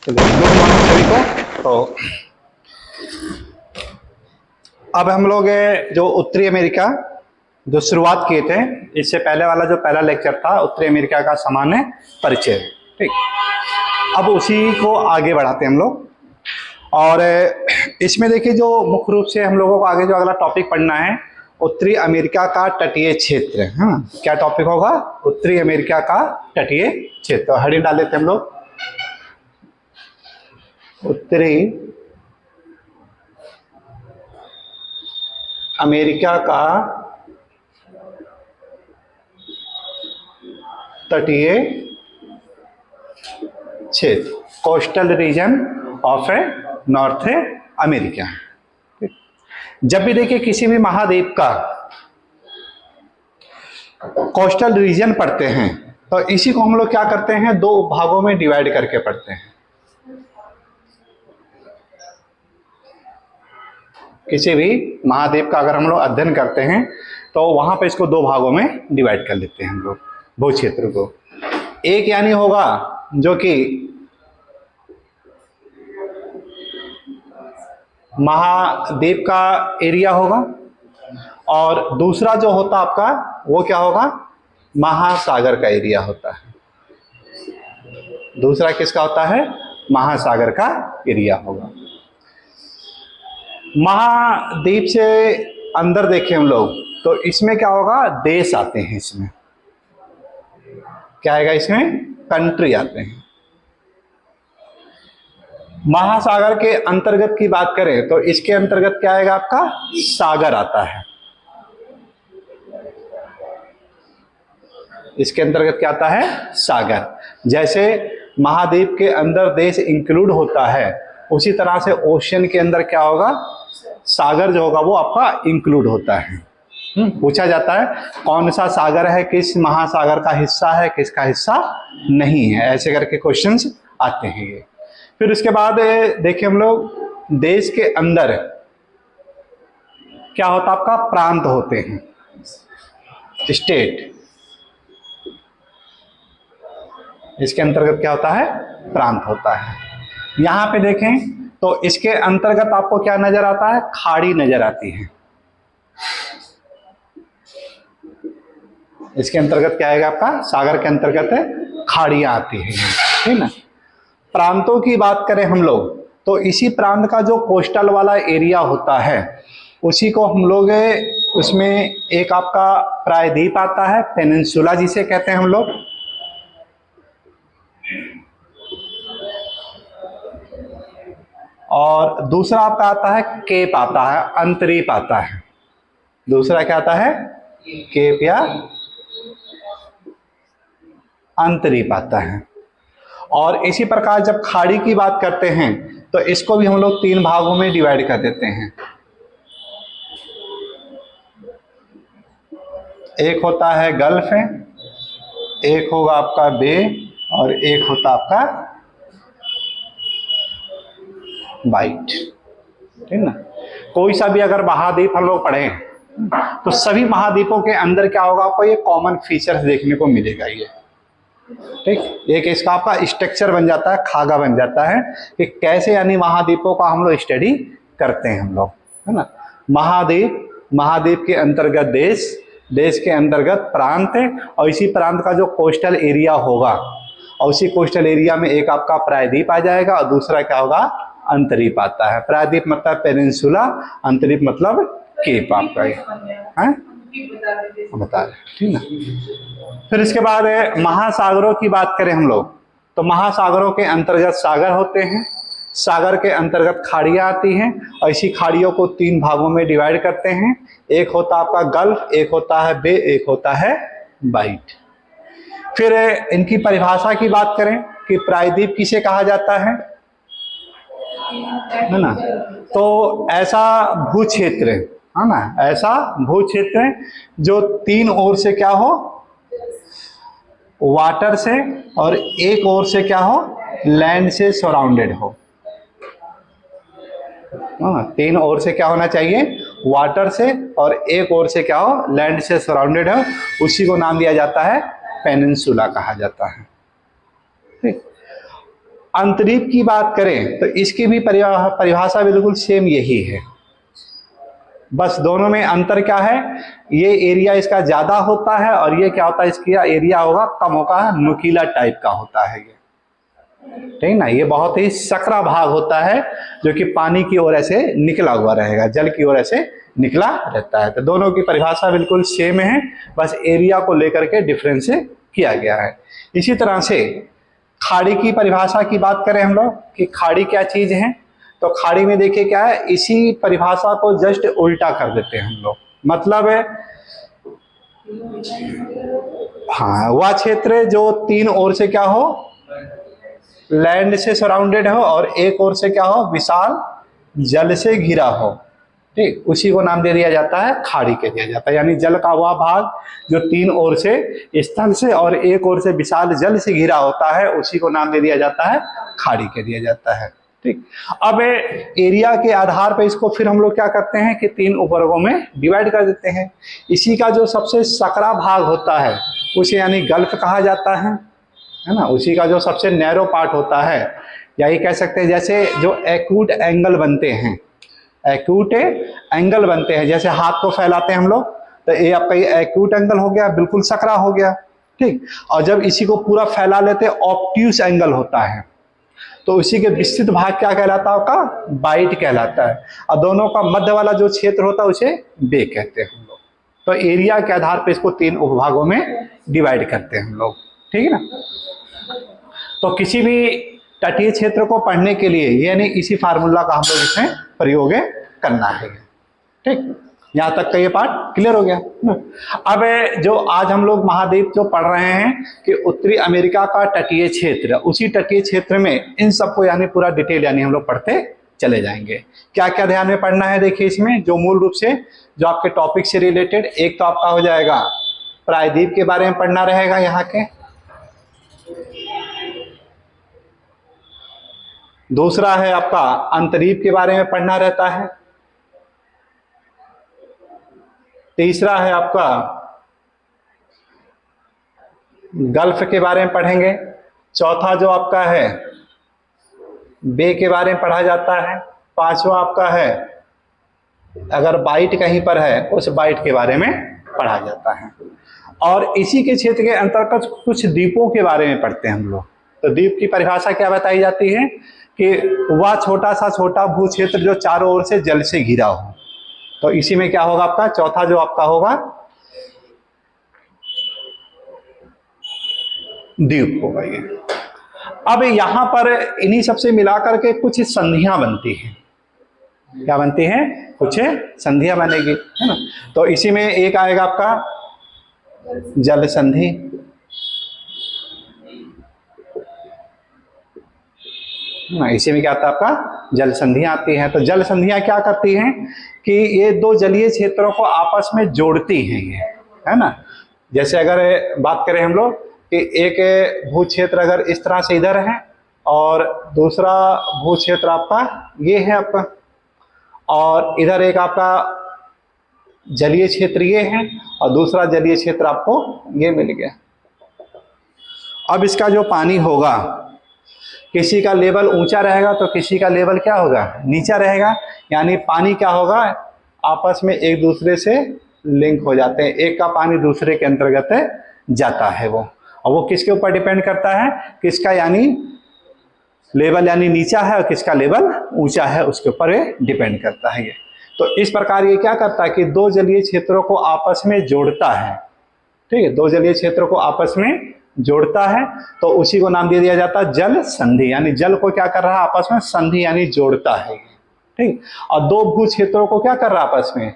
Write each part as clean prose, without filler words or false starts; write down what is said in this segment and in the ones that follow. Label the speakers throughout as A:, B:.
A: Good morning सभी को। तो अब हम लोग जो उत्तरी अमेरिका जो शुरुआत किए थे, इससे पहले वाला जो पहला लेक्चर था उत्तरी अमेरिका का सामान्य परिचय, ठीक। अब उसी को आगे बढ़ाते हैं हम लोग। और इसमें देखिए जो मुख्य रूप से हम लोगों को आगे जो अगला टॉपिक पढ़ना है, उत्तरी अमेरिका का तटीय क्षेत्र। हाँ, क्या टॉपिक होगा? उत्तरी अमेरिका का तटीय क्षेत्र। हेडिंग डाल देते हैं हम लोग, उत्तरी अमेरिका का तटीय क्षेत्र, coastal region of north America. जब भी देखिए किसी भी महाद्वीप का कोस्टल रीजन पढ़ते हैं तो इसी को हम लोग क्या करते हैं, दो भागों में डिवाइड करके पढ़ते हैं। किसी भी महाद्वीप का अगर हम लोग अध्ययन करते हैं तो वहां पे इसको दो भागों में डिवाइड कर लेते हैं हम लोग, भू क्षेत्र को। एक यानी होगा जो कि महाद्वीप का एरिया होगा, और दूसरा जो होता आपका वो क्या होगा, महासागर का एरिया होता है। दूसरा किसका होता है? महासागर का एरिया होगा। महाद्वीप से अंदर देखें हम लोग तो इसमें क्या होगा, देश आते हैं। इसमें क्या आएगा? इसमें कंट्री आते हैं। महासागर के अंतर्गत की बात करें तो इसके अंतर्गत क्या आएगा? आपका सागर आता है। इसके अंतर्गत क्या आता है? सागर। जैसे महाद्वीप के अंदर देश इंक्लूड होता है, उसी तरह से ओशियन के अंदर क्या होगा, सागर जो होगा वो आपका इंक्लूड होता है। पूछा जाता है कौन सा सागर है, किस महासागर का हिस्सा है, किसका हिस्सा नहीं है, ऐसे करके क्वेश्चंस आते हैं ये। फिर उसके बाद देखिए हम लोग देश के अंदर क्या होता है, आपका प्रांत होते हैं, स्टेट। इसके अंतर्गत क्या होता है? प्रांत होता है। यहां पे देखें तो इसके अंतर्गत आपको क्या नजर आता है? खाड़ी नजर आती है। इसके अंतर्गत क्या आएगा आपका? सागर के अंतर्गत खाड़ियां आती है, ठीक ना। प्रांतों की बात करें हम लोग तो इसी प्रांत का जो कोस्टल वाला एरिया होता है उसी को हम लोग, उसमें एक आपका प्रायद्वीप आता है, पेनिनसुला जिसे कहते हैं हम लोग। और दूसरा आपका आता है केप आता है, अंतरीप आता है। दूसरा क्या आता है? केप या अंतरीप आता है। और इसी प्रकार जब खाड़ी की बात करते हैं तो इसको भी हम लोग तीन भागों में डिवाइड कर देते हैं। एक होता है गल्फ, एक होगा आपका बे, और एक होता आपका बाइट, ठीक ना। कोई सा भी अगर महाद्वीप हम लोग पढ़ें तो सभी महाद्वीपों के अंदर क्या होगा, आपको ये कॉमन फीचर्स देखने को मिलेगा ये, ठीक। एक इसका आपका स्ट्रक्चर बन जाता है, खागा बन जाता है कि कैसे यानी महाद्वीपों का हम लोग स्टडी करते हैं हम लोग, है ना। महाद्वीप, महाद्वीप के अंतर्गत देश, देश के अंतर्गत प्रांत, और इसी प्रांत का जो कोस्टल एरिया होगा, और उसी कोस्टल एरिया में एक आपका प्रायद्वीप आ जाएगा, और दूसरा क्या होगा, अंतरीप आता है। प्रायद्वीप मतलब पेनिनसुला, अंतरीप मतलब केप आपका है, बता रहे, ठीक ना। फिर इसके बाद महासागरों की बात करें हम लोग तो महासागरों के अंतर्गत सागर होते हैं, सागर के अंतर्गत खाड़ियां आती हैं, और इसी खाड़ियों को तीन भागों में डिवाइड करते हैं। एक होता आपका गल्फ, एक होता है बे, एक होता है बाइट। फिर इनकी परिभाषा की बात करें कि प्रायद्वीप किसे कहा जाता है ना, तो ऐसा भू क्षेत्र है ना, ऐसा भू क्षेत्र जो तीन ओर से क्या हो, वाटर से, और एक ओर से क्या हो, लैंड से सराउंडेड हो। तीन ओर से क्या होना चाहिए, वाटर से, और एक ओर से क्या हो, लैंड से सराउंडेड हो। उसी को नाम दिया जाता है पेनिनसुला कहा जाता है, ठीक। अंतरीप की बात करें तो इसकी भी परिभाषा बिल्कुल सेम यही है, बस दोनों में अंतर क्या है, ये एरिया इसका ज्यादा होता है और ये क्या होता है, इसका एरिया होगा कम होगा, नुकीला टाइप का होता है ये, ठीक ना। ये बहुत ही सकरा भाग होता है जो कि पानी की ओर ऐसे निकला हुआ रहेगा, जल की ओर ऐसे निकला रहता है। तो दोनों की परिभाषा बिल्कुल सेम है, बस एरिया को लेकर के डिफरेंस किया गया है। इसी तरह से खाड़ी की परिभाषा की बात करें हम लोग कि खाड़ी क्या चीज है, तो खाड़ी में देखिए क्या है, इसी परिभाषा को जस्ट उल्टा कर देते हैं हम लोग। मतलब है हाँ, वह क्षेत्र जो तीन ओर से क्या हो, लैंड से सराउंडेड हो और एक ओर से क्या हो, विशाल जल से घिरा हो, ठीक, उसी को नाम दे दिया जाता है खाड़ी कह दिया जाता है। यानी जल का वह भाग जो तीन ओर से स्थल से और एक ओर से विशाल जल से घिरा होता है, उसी को नाम दे दिया जाता है खाड़ी कह दिया जाता है, ठीक। अब एरिया के आधार पर इसको फिर हम लोग क्या करते हैं कि तीन उपवर्गों में डिवाइड कर देते हैं। इसी का जो सबसे सकरा भाग होता है उसे यानी गल्फ कहा जाता है ना। उसी का जो सबसे नैरो पार्ट होता है, या ये कह सकते हैं जैसे जो एक्यूट एंगल बनते हैं, एक्यूट एंगल बनते हैं, जैसे हाथ को फैलाते हैं हम लोग, तो ये आपका ये एक्यूट एंगल हो गया, बिल्कुल सकरा हो गया, ठीक। और जब इसी को पूरा फैला लेते हैं ऑब्ट्यूस एंगल होता है, तो उसी के विस्तृत भाग क्या कहलाता है, आपका बाइट कहलाता है। और दोनों का मध्य वाला जो क्षेत्र होता है उसे बे कहते हैं हम लोग। तो एरिया के आधार पर इसको तीन उपभागों में डिवाइड करते हैं हम लोग, ठीक है ना। तो किसी भी तटीय क्षेत्र को पढ़ने के लिए यानी इसी फार्मूला का हम लोग इसमें प्रयोग करना है, ठीक। यहाँ तक का ये पार्ट क्लियर हो गया। अब जो आज हम लोग महाद्वीप जो पढ़ रहे हैं कि उत्तरी अमेरिका का तटीय क्षेत्र, उसी तटीय क्षेत्र में इन सबको यानी पूरा डिटेल यानी हम लोग पढ़ते चले जाएंगे। क्या क्या ध्यान में पढ़ना है, देखिए इसमें जो मूल रूप से जो आपके टॉपिक से रिलेटेड, एक तो आपका हो जाएगा प्रायद्वीप के बारे में पढ़ना रहेगा यहाँ के, दूसरा है आपका अंतरीप के बारे में पढ़ना रहता है, तीसरा है आपका गल्फ के बारे में पढ़ेंगे, चौथा जो आपका है बे के बारे में पढ़ा जाता है, पांचवा आपका है अगर बाइट कहीं पर है उस बाइट के बारे में पढ़ा जाता है। और इसी के क्षेत्र के अंतर्गत कुछ द्वीपों के बारे में पढ़ते हैं हम लोग। तो द्वीप की परिभाषा क्या बताई जाती है कि वह छोटा सा छोटा भू क्षेत्र जो चारों ओर से जल से घिरा हो। तो इसी में क्या होगा आपका चौथा जो आपका होगा द्वीप होगा ये। अब यहां पर इन्हीं सबसे मिलाकर के कुछ संधियां बनती हैं। क्या बनती हैं? कुछ संधियां बनेगी, है ना। तो इसी में एक आएगा आपका जल संधि, इसी में क्या आता है आपका जल संधियां आती हैं। तो जल संधियां क्या करती हैं कि ये दो जलीय क्षेत्रों को आपस में जोड़ती हैं ये, है ना। जैसे अगर बात करें हम लोग कि एक भू क्षेत्र अगर इस तरह से इधर है और दूसरा भू क्षेत्र आपका ये है आपका, और इधर एक आपका जलीय क्षेत्र ये है और दूसरा जलीय क्षेत्र आपको ये मिल गया। अब इसका जो पानी होगा किसी का लेवल ऊंचा रहेगा तो किसी का लेवल क्या होगा नीचा रहेगा, यानी पानी क्या होगा आपस में एक दूसरे से लिंक हो जाते हैं, एक का पानी दूसरे के अंतर्गत जाता है वो। और वो किसके ऊपर डिपेंड करता है, किसका यानी लेवल यानी नीचा है और किसका लेवल ऊंचा है उसके ऊपर डिपेंड करता है ये। तो इस प्रकार ये क्या करता है कि दो जलीय क्षेत्रों को आपस में जोड़ता है, ठीक है, दो जलीय क्षेत्रों को आपस में जोड़ता है। तो उसी को नाम दे दिया जाता है जल संधि, यानी जल को क्या कर रहा है आपस में संधि यानी जोड़ता है, ठीक। और दो भू क्षेत्रों को क्या कर रहा है आपस में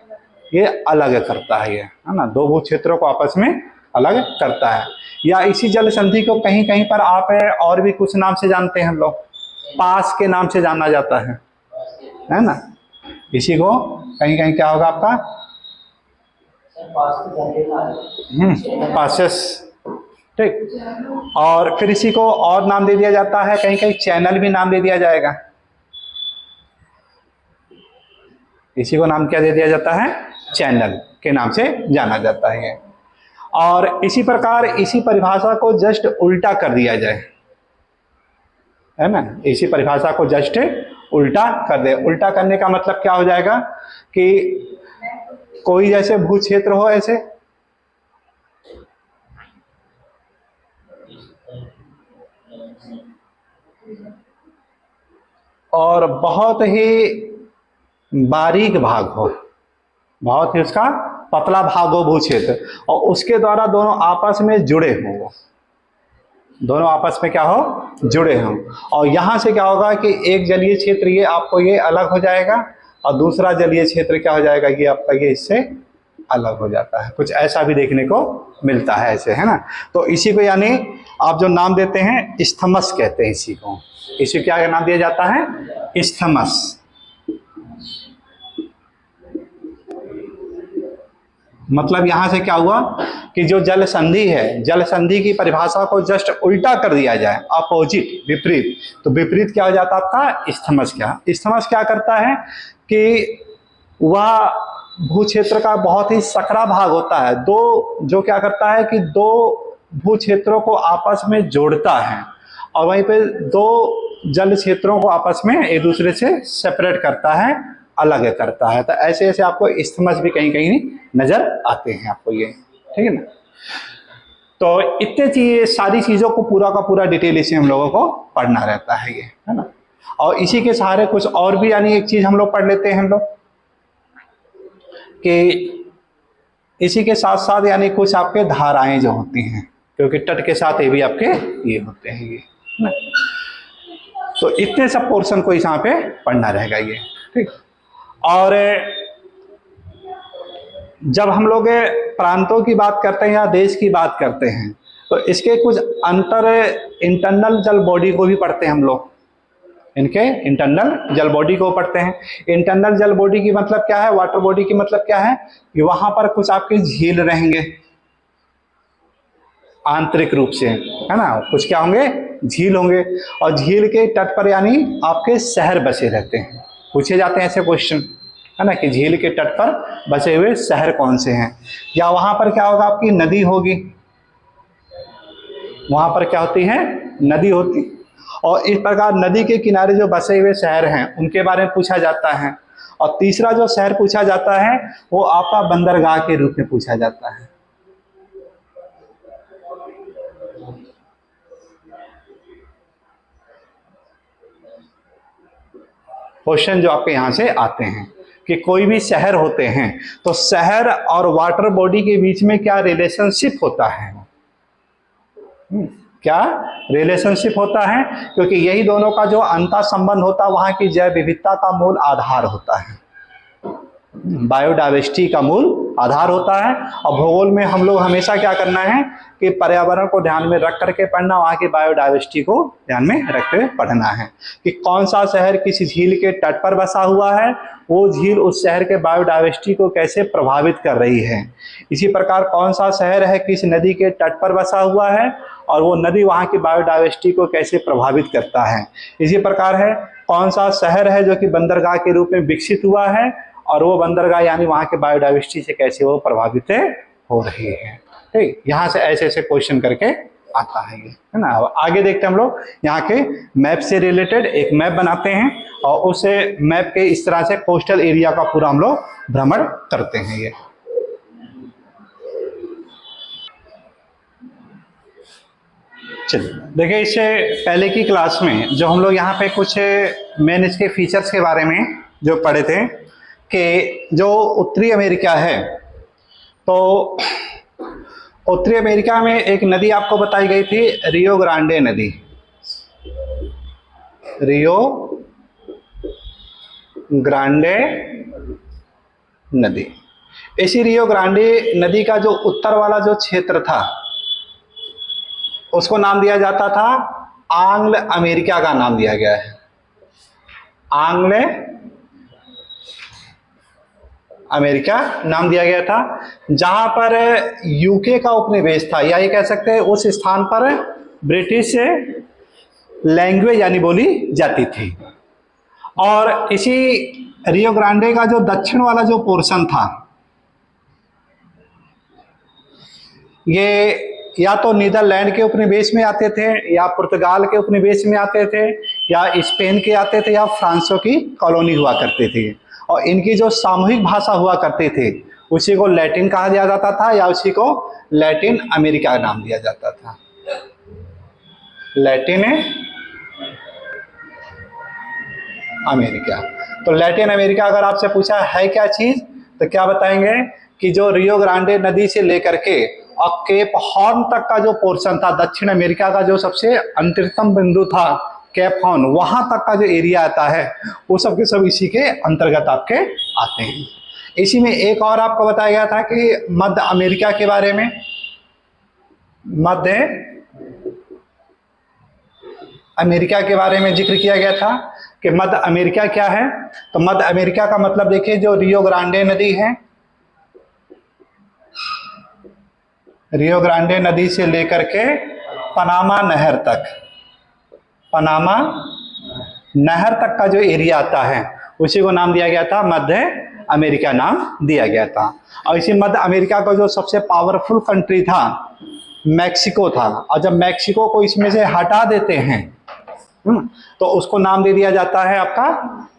A: ये अलग करता है ये, है ना, दो भू क्षेत्रों को आपस में अलग करता है। या इसी जल संधि को कहीं कहीं पर आप और भी कुछ नाम से जानते हैं हम लोग, पास के नाम से जाना जाता है ना। इसी को कहीं कहीं क्या होगा आपका पासेस, ठीक। और फिर इसी को और नाम दे दिया जाता है, कहीं कहीं चैनल भी नाम दे दिया जाएगा। इसी को नाम क्या दे दिया जाता है चैनल के नाम से जाना जाता है। और इसी प्रकार इसी परिभाषा को जस्ट उल्टा कर दिया जाए, है ना। इसी परिभाषा को जस्ट उल्टा कर दे। उल्टा करने का मतलब क्या हो जाएगा कि कोई जैसे भू क्षेत्र हो ऐसे, और बहुत ही बारीक भाग हो, बहुत ही उसका पतला भाग हो भू क्षेत्र, और उसके द्वारा दोनों आपस में जुड़े हों, दोनों आपस में क्या हो, जुड़े हों। और यहां से क्या होगा कि एक जलीय क्षेत्र ये आपको ये अलग हो जाएगा, और दूसरा जलीय क्षेत्र क्या हो जाएगा, ये आपका ये इससे अलग हो जाता है। कुछ ऐसा भी देखने को मिलता है ऐसे, है ना। तो इसी को यानी आप जो नाम देते हैं इस्थमस कहते हैं इसी को। इसी क्या नाम दिया जाता है, इस्थमस। मतलब यहां से क्या हुआ कि जो जल संधि है, जल संधि की परिभाषा को जस्ट उल्टा कर दिया जाए, अपोजिट, विपरीत, तो विपरीत क्या हो जाता है आपका, इस्थमस। क्या इस्थमस क्या करता है कि वह भू क्षेत्र का बहुत ही सकरा भाग होता है, दो, जो क्या करता है कि दो भू क्षेत्रों को आपस में जोड़ता है, और वहीं पे दो जल क्षेत्रों को आपस में एक दूसरे से सेपरेट करता है, अलग करता है। तो ऐसे ऐसे आपको इस्थमस भी कहीं कहीं नजर आते हैं आपको ये, ठीक है ना। तो इतने चीजें, सारी चीजों को पूरा का पूरा डिटेल इसे हम लोगों को पढ़ना रहता है ये, है ना। और इसी के सहारे कुछ और भी यानी एक चीज हम लोग पढ़ लेते हैं हम लोग कि इसी के साथ साथ यानी कुछ आपके धाराएं जो होती हैं, क्योंकि तट के साथ ये भी आपके ये होते हैं ये, है ना। तो इतने सब पोर्शन को यहाँ पे पढ़ना रहेगा ये, ठीक। और जब हम लोग प्रांतों की बात करते हैं या देश की बात करते हैं, तो इसके कुछ अंतर इंटरनल जल बॉडी को भी पढ़ते हैं हम लोग, इनके इंटरनल जल बॉडी को पढ़ते हैं। इंटरनल जल बॉडी की मतलब क्या है, वाटर बॉडी की मतलब क्या है कि वहां पर कुछ आपके झील रहेंगे आंतरिक रूप से, है ना, कुछ क्या होंगे, झील होंगे, और झील के तट पर यानी आपके शहर बसे रहते हैं। पूछे जाते हैं ऐसे क्वेश्चन, है ना, कि झील के तट पर बसे हुए शहर कौन से हैं। या वहां पर क्या होगा, आपकी नदी होगी, वहां पर क्या होती है, नदी होती, और इस प्रकार नदी के किनारे जो बसे हुए शहर हैं उनके बारे में पूछा जाता है। और तीसरा जो शहर पूछा जाता है वो आपका बंदरगाह के रूप में पूछा जाता है। क्वेश्चन जो आपके यहां से आते हैं कि कोई भी शहर होते हैं तो शहर और वाटर बॉडी के बीच में क्या रिलेशनशिप होता है, क्या रिलेशनशिप होता है, क्योंकि यही दोनों का जो अंतर संबंध होता है वहां की जैव विविधता का मूल आधार होता है, बायोडाइवर्सिटी का मूल आधार होता है। और भूगोल में हम लोग हमेशा क्या करना है कि पर्यावरण को ध्यान में रख करके पढ़ना, वहां की बायोडाइवर्सिटी को ध्यान में रखते हुए पढ़ना है कि कौन सा शहर किस झील के तट पर बसा हुआ है, वो झील उस शहर के बायोडाइवर्सिटी को कैसे प्रभावित कर रही है। इसी प्रकार कौन सा शहर है किस नदी के तट पर बसा हुआ है और वो नदी वहां की बायोडाइवर्सिटी को कैसे प्रभावित करता है। इसी प्रकार है कौन सा शहर है जो कि बंदरगाह के रूप में विकसित हुआ है और वो बंदरगाह यानी वहां के बायोडाइवर्सिटी से कैसे वो प्रभावित हो रही है। ठीक, यहाँ से ऐसे ऐसे क्वेश्चन करके आता है ये, है ना। अब आगे देखते हैं हम लोग यहाँ के मैप से रिलेटेड एक मैप बनाते हैं और उस मैप के इस तरह से कोस्टल एरिया का पूरा हम लोग भ्रमण करते हैं ये। चलिए देखिए, इससे पहले की क्लास में जो हम लोग यहाँ पे कुछ मेन इसके फीचर्स के बारे में जो पढ़े थे कि जो उत्तरी अमेरिका है, तो उत्तरी अमेरिका में एक नदी आपको बताई गई थी, रियो ग्रांडे नदी, रियो ग्रांडे नदी। इसी रियो ग्रांडे नदी का जो उत्तर वाला जो क्षेत्र था उसको नाम दिया जाता था आंग्ल अमेरिका का नाम दिया गया है, आंग्ल अमेरिका नाम दिया गया था, जहां पर यूके का उपनिवेश था, या ये कह सकते हैं उस स्थान पर ब्रिटिश लैंग्वेज यानी बोली जाती थी। और इसी रियो ग्रांडे का जो दक्षिण वाला जो पोर्शन था ये या तो नीदरलैंड के उपनिवेश में आते थे, या पुर्तगाल के उपनिवेश में आते थे, या स्पेन के आते थे, या फ्रांसों की कॉलोनी हुआ करते थे। और इनकी जो सामूहिक भाषा हुआ करते थे उसी को लैटिन कहा जाता था, या उसी को लैटिन अमेरिका नाम दिया जाता था। Latin America. तो लैटिन अमेरिका अगर आपसे पूछा है क्या चीज, तो क्या बताएंगे कि जो रियो ग्रांडे नदी से लेकर के और केप हॉर्न तक का जो पोर्शन था, दक्षिण अमेरिका का जो सबसे अंतरतम बिंदु था केप हॉर्न, वहां तक का जो एरिया आता है वो सब के सब इसी के अंतर्गत आपके आते हैं। इसी में एक और आपको बताया गया था कि मध्य अमेरिका के बारे में, मध्य अमेरिका के बारे में जिक्र किया गया था कि मध्य अमेरिका क्या है। तो मध्य अमेरिका का मतलब देखिए, जो रियो ग्रांडे नदी है, रियो ग्रांडे नदी से लेकर के पनामा नहर तक, पनामा नहर तक का जो एरिया आता है उसी को नाम दिया गया था मध्य अमेरिका नाम दिया गया था। और इसी मध्य अमेरिका का जो सबसे पावरफुल कंट्री था मैक्सिको था। और जब मैक्सिको को इसमें से हटा देते हैं तो उसको नाम दे दिया जाता है आपका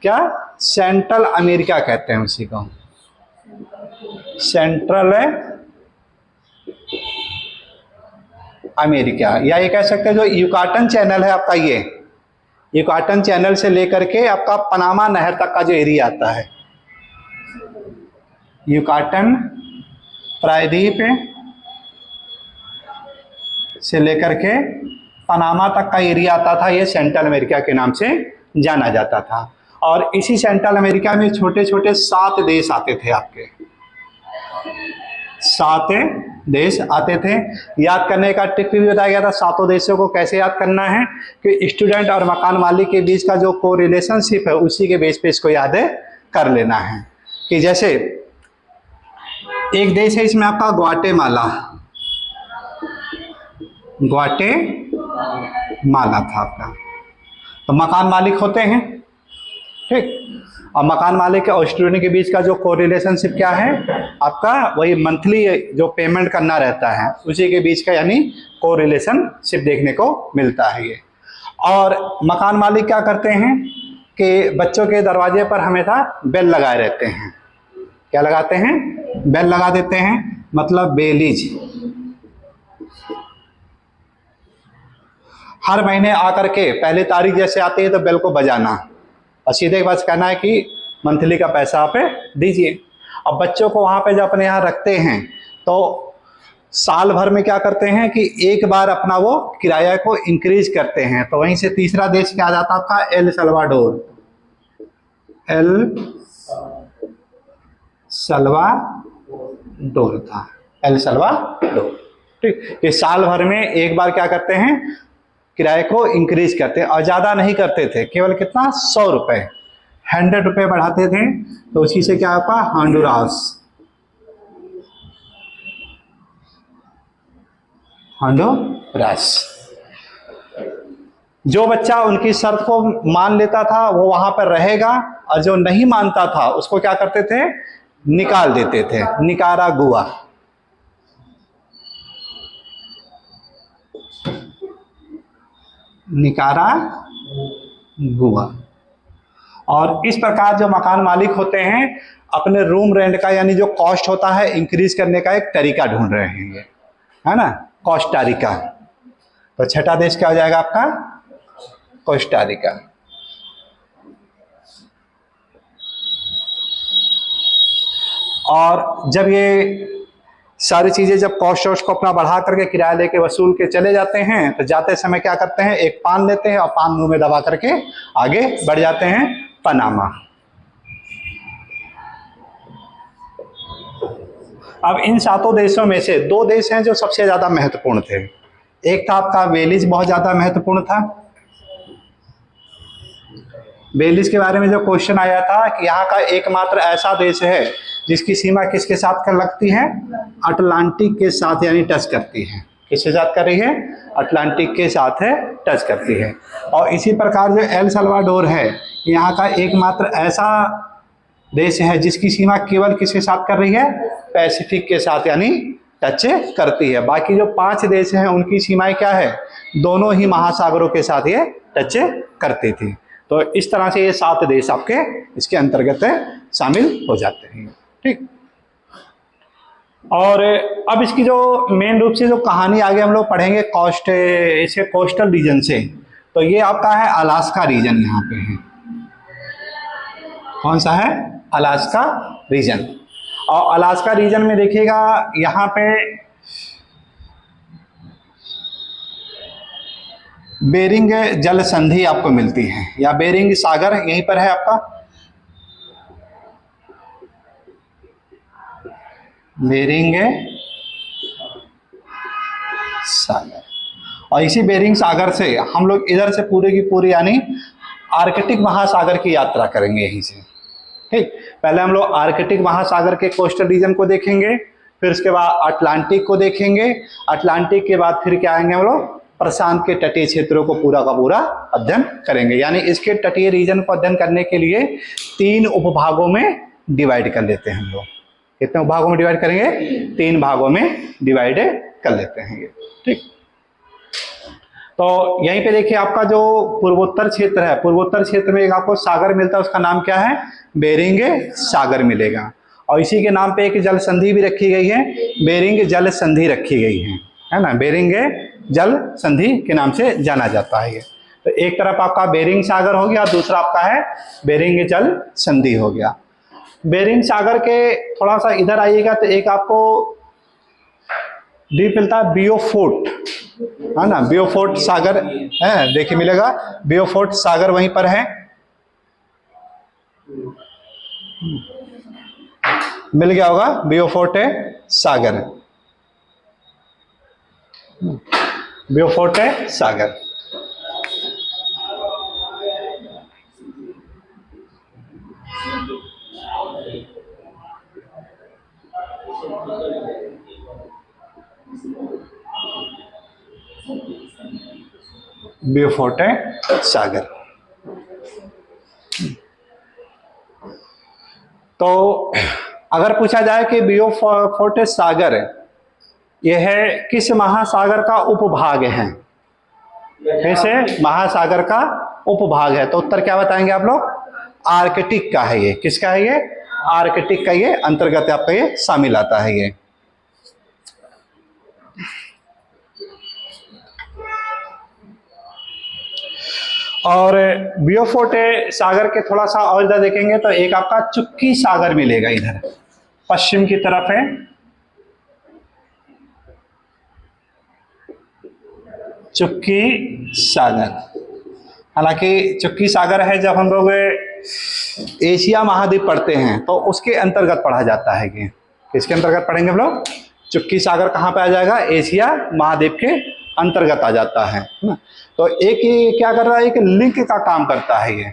A: क्या, सेंट्रल अमेरिका कहते हैं उसी को, सेंट्रल अमेरिका। या ये कह सकते हैं जो युकाटन चैनल है आपका, ये युकाटन चैनल से लेकर के आपका पनामा नहर तक का जो एरिया आता है, युकाटन प्रायद्वीप से लेकर के पनामा तक का एरिया आता था, ये सेंट्रल अमेरिका के नाम से जाना जाता था। और इसी सेंट्रल अमेरिका में छोटे छोटे 7 देश आते थे आपके, 7 देश आते थे। याद करने का ट्रिक भी बताया गया था, 7 देशों को कैसे याद करना है कि स्टूडेंट और मकान मालिक के बीच का जो को रिलेशनशिप है उसी के बेस पे इसको याद कर लेना है। कि जैसे एक देश है इसमें आपका ग्वाटेमाला, ग्वाटेमाला था आपका, तो मकान मालिक होते हैं, ठीक। और मकान मालिक और स्टूडेंट के बीच का जो कोरिलेशनशिप क्या है आपका, वही मंथली जो पेमेंट करना रहता है उसी के बीच का यानी कोरिलेशनशिप देखने को मिलता है ये। और मकान मालिक क्या करते हैं कि बच्चों के दरवाजे पर हमेशा बेल लगाए रहते हैं। क्या लगाते हैं? बेल लगा देते हैं, मतलब बेलीज। हर महीने आकर के पहली तारीख जैसे आती है तो बेल को बजाना और सीधे बस कहना है कि मंथली का पैसा आप दीजिए। अब बच्चों को वहाँ पे जब अपने यहाँ रखते हैं तो साल भर में क्या करते हैं कि एक बार अपना वो किराया को इंक्रीज करते हैं। तो वहीं से तीसरा देश क्या आ जाता आपका, एल सल्वाडोर। एल सल्वाडोर था, एल सल्वाडोर, ठीक। ये साल भर में एक बार क्या करते हैं, किराए को इंक्रीज करते हैं और ज़्यादा नहीं करते थे, केवल कितना 100 रुपये, 100 रुपये बढ़ाते थे। तो उसी से क्या आपका होंडुरास, होंडुरास। जो बच्चा उनकी शर्त को मान लेता था वो वहां पर रहेगा और जो नहीं मानता था उसको क्या करते थे, निकाल देते थे। Nicaragua, Nicaragua. और इस प्रकार जो मकान मालिक होते हैं अपने रूम रेंट का यानी जो कॉस्ट होता है इंक्रीज करने का एक तरीका ढूंढ रहे हैं ये, है ना, कोस्टारिका। तो छठा देश क्या हो जाएगा आपका, कोस्टारिका। और जब ये सारी चीजें जब कॉस्ट वॉस्ट को अपना बढ़ा करके किराया लेके वसूल के चले जाते हैं तो जाते समय क्या करते हैं, एक पान लेते हैं और पान मुंह में दबा करके आगे बढ़ जाते हैं पनामा। अब इन 7 देशों में से 2 देश हैं जो सबसे ज्यादा महत्वपूर्ण थे। एक था आपका बेलीज, बहुत ज्यादा महत्वपूर्ण था। बेलीज के बारे में जो क्वेश्चन आया था कि यहाँ का एकमात्र ऐसा देश है जिसकी सीमा किसके साथ कर लगती है, अटलांटिक के साथ, यानी टच करती है। किसके साथ कर रही है, अटलांटिक के साथ है, टच करती है। और इसी प्रकार जो एल सल्वाडोर है यहाँ का एकमात्र ऐसा देश है जिसकी सीमा केवल किसके साथ कर रही है, पैसिफिक के साथ, यानी टच करती है। बाकी जो 5 देश हैं उनकी सीमाएं क्या है, दोनों ही महासागरों के साथ ये टच करती थी। तो इस तरह से ये 7 देश आपके इसके अंतर्गत शामिल हो जाते हैं। ठीक, और अब इसकी जो मेन रूप से जो कहानी आगे हम लोग पढ़ेंगे इसके कोस्टल रीजन से, तो ये आपका है अलास्का रीजन। यहाँ पे है कौन सा है, अलास्का रीजन। और अलास्का रीजन में देखिएगा यहाँ पे बेरिंग जल संधि आपको मिलती है, या बेरिंग सागर यहीं पर है आपका, बेरिंग सागर। और इसी बेरिंग सागर से हम लोग इधर से पूरे की पूरी यानी आर्कटिक महासागर की यात्रा करेंगे यहीं से। ठीक, पहले हम लोग आर्कटिक महासागर के कोस्टल रीजन को देखेंगे, फिर उसके बाद अटलांटिक को देखेंगे, अटलांटिक के बाद फिर क्या आएंगे हम लोग प्रशांत के तटीय क्षेत्रों को पूरा का पूरा अध्ययन करेंगे। यानी इसके तटीय रीजन को अध्ययन करने के लिए 3 उपभागों में डिवाइड कर लेते हैं हम लोग। कितने भागों में डिवाइड करेंगे, 3 भागों में डिवाइड कर लेते हैं ये। ठीक, तो यहीं पे देखिए आपका जो पूर्वोत्तर क्षेत्र है, पूर्वोत्तर क्षेत्र में एक आपको सागर मिलता है, उसका नाम क्या है, बेरिंग सागर मिलेगा। और इसी के नाम पे एक जल संधि भी रखी गई है, बेरिंग जल संधि रखी गई है ना, बेरिंग जल संधि के नाम से जाना जाता है ये। तो एक तरफ आपका बेरिंग सागर हो गया, दूसरा आपका है बेरिंग जल संधि हो गया। बेरिंग सागर के थोड़ा सा इधर आइएगा तो एक आपको द्वीप मिलता है बियोफोर्ट, है ना, बियोफोर्ट सागर है, देखिए मिलेगा बियोफोर्ट सागर वहीं पर है, मिल गया होगा बियोफोर्ट सागर, बियोफोर्ट सागर। बियोफोर्ट सागर। तो अगर पूछा जाए कि बियोफोर्ट सागर यह है किस महासागर का उपभाग है, कैसे महासागर का उपभाग है, तो उत्तर क्या बताएंगे आप लोग, आर्कटिक का है ये। किसका है ये, आर्कटिक का ये अंतर्गत आपका ये शामिल आता है ये। और बियोफोर्ट सागर के थोड़ा सा और इधर देखेंगे तो एक आपका चुक्की सागर मिलेगा, इधर पश्चिम की तरफ है, चुक्की सागर। हालांकि चुक्की सागर है जब हम लोग एशिया महाद्वीप पढ़ते हैं तो उसके अंतर्गत पढ़ा जाता है कि किसके अंतर्गत पढ़ेंगे हम लोग, चुक्की सागर कहाँ पे आ जाएगा, एशिया महाद्वीप के अंतर्गत आ जाता है ना। तो एक ये क्या कर रहा है, एक लिंक का काम करता है ये,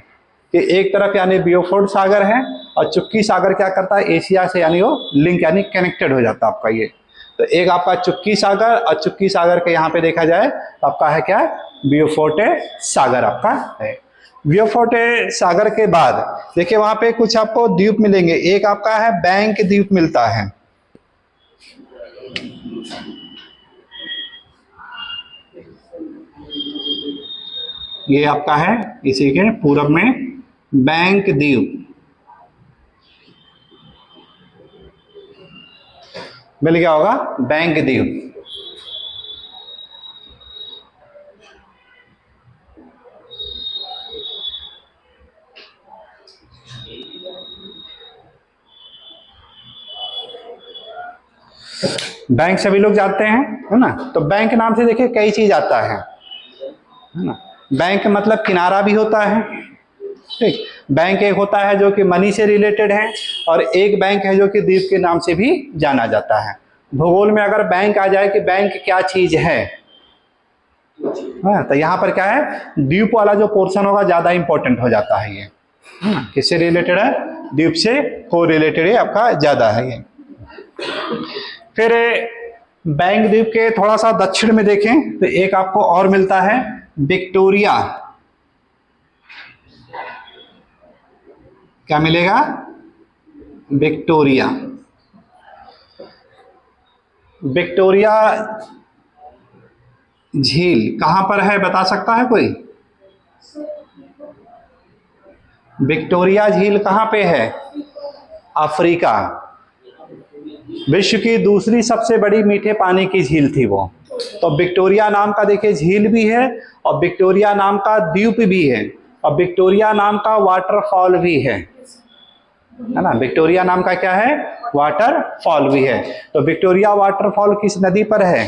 A: कि एक तरफ यानी बियोफोर्ट सागर है और चुक्की सागर क्या करता है, एशिया से यानी वो लिंक यानी कनेक्टेड हो जाता है आपका ये। तो एक आपका चुक्की सागर, और चुक्की सागर के यहाँ पे देखा जाए तो आपका है क्या, बियोफोर्ट सागर आपका है। बियोफोर्ट सागर के बाद देखिए वहां पे कुछ आपको द्वीप मिलेंगे, एक आपका है बैंक द्वीप मिलता है, ये आपका है इसी के पूरब में बैंक द्वीप मिल गया होगा, बैंक द्वीप। बैंक सभी लोग जानते हैं, है ना। तो बैंक नाम से देखिए कई चीज आता है ना। बैंक मतलब किनारा भी होता है, ठीक। बैंक एक होता है जो कि मनी से रिलेटेड है, और एक बैंक है जो कि द्वीप के नाम से भी जाना जाता है। भूगोल में अगर बैंक आ जाए कि बैंक क्या चीज है, तो यहाँ पर क्या है, द्वीप वाला जो पोर्शन होगा ज्यादा इंपॉर्टेंट हो जाता है ये। किससे रिलेटेड है, द्वीप से को रिलेटेड है आपका ज्यादा है ये। फिर बैंक द्वीप के थोड़ा सा दक्षिण में देखें तो एक आपको और मिलता है विक्टोरिया, क्या मिलेगा, विक्टोरिया। विक्टोरिया झील कहां पर है, बता सकता है कोई? विक्टोरिया झील कहां पे है? अफ्रीका। विश्व की दूसरी सबसे बड़ी मीठे पानी की झील थी वो। तो विक्टोरिया नाम का देखिए झील भी है, और विक्टोरिया नाम का द्वीप भी है, और विक्टोरिया नाम का वाटरफॉल भी है ना। विक्टोरिया नाम का क्या है? वाटरफॉल भी है। तो विक्टोरिया वाटरफॉल किस नदी पर है?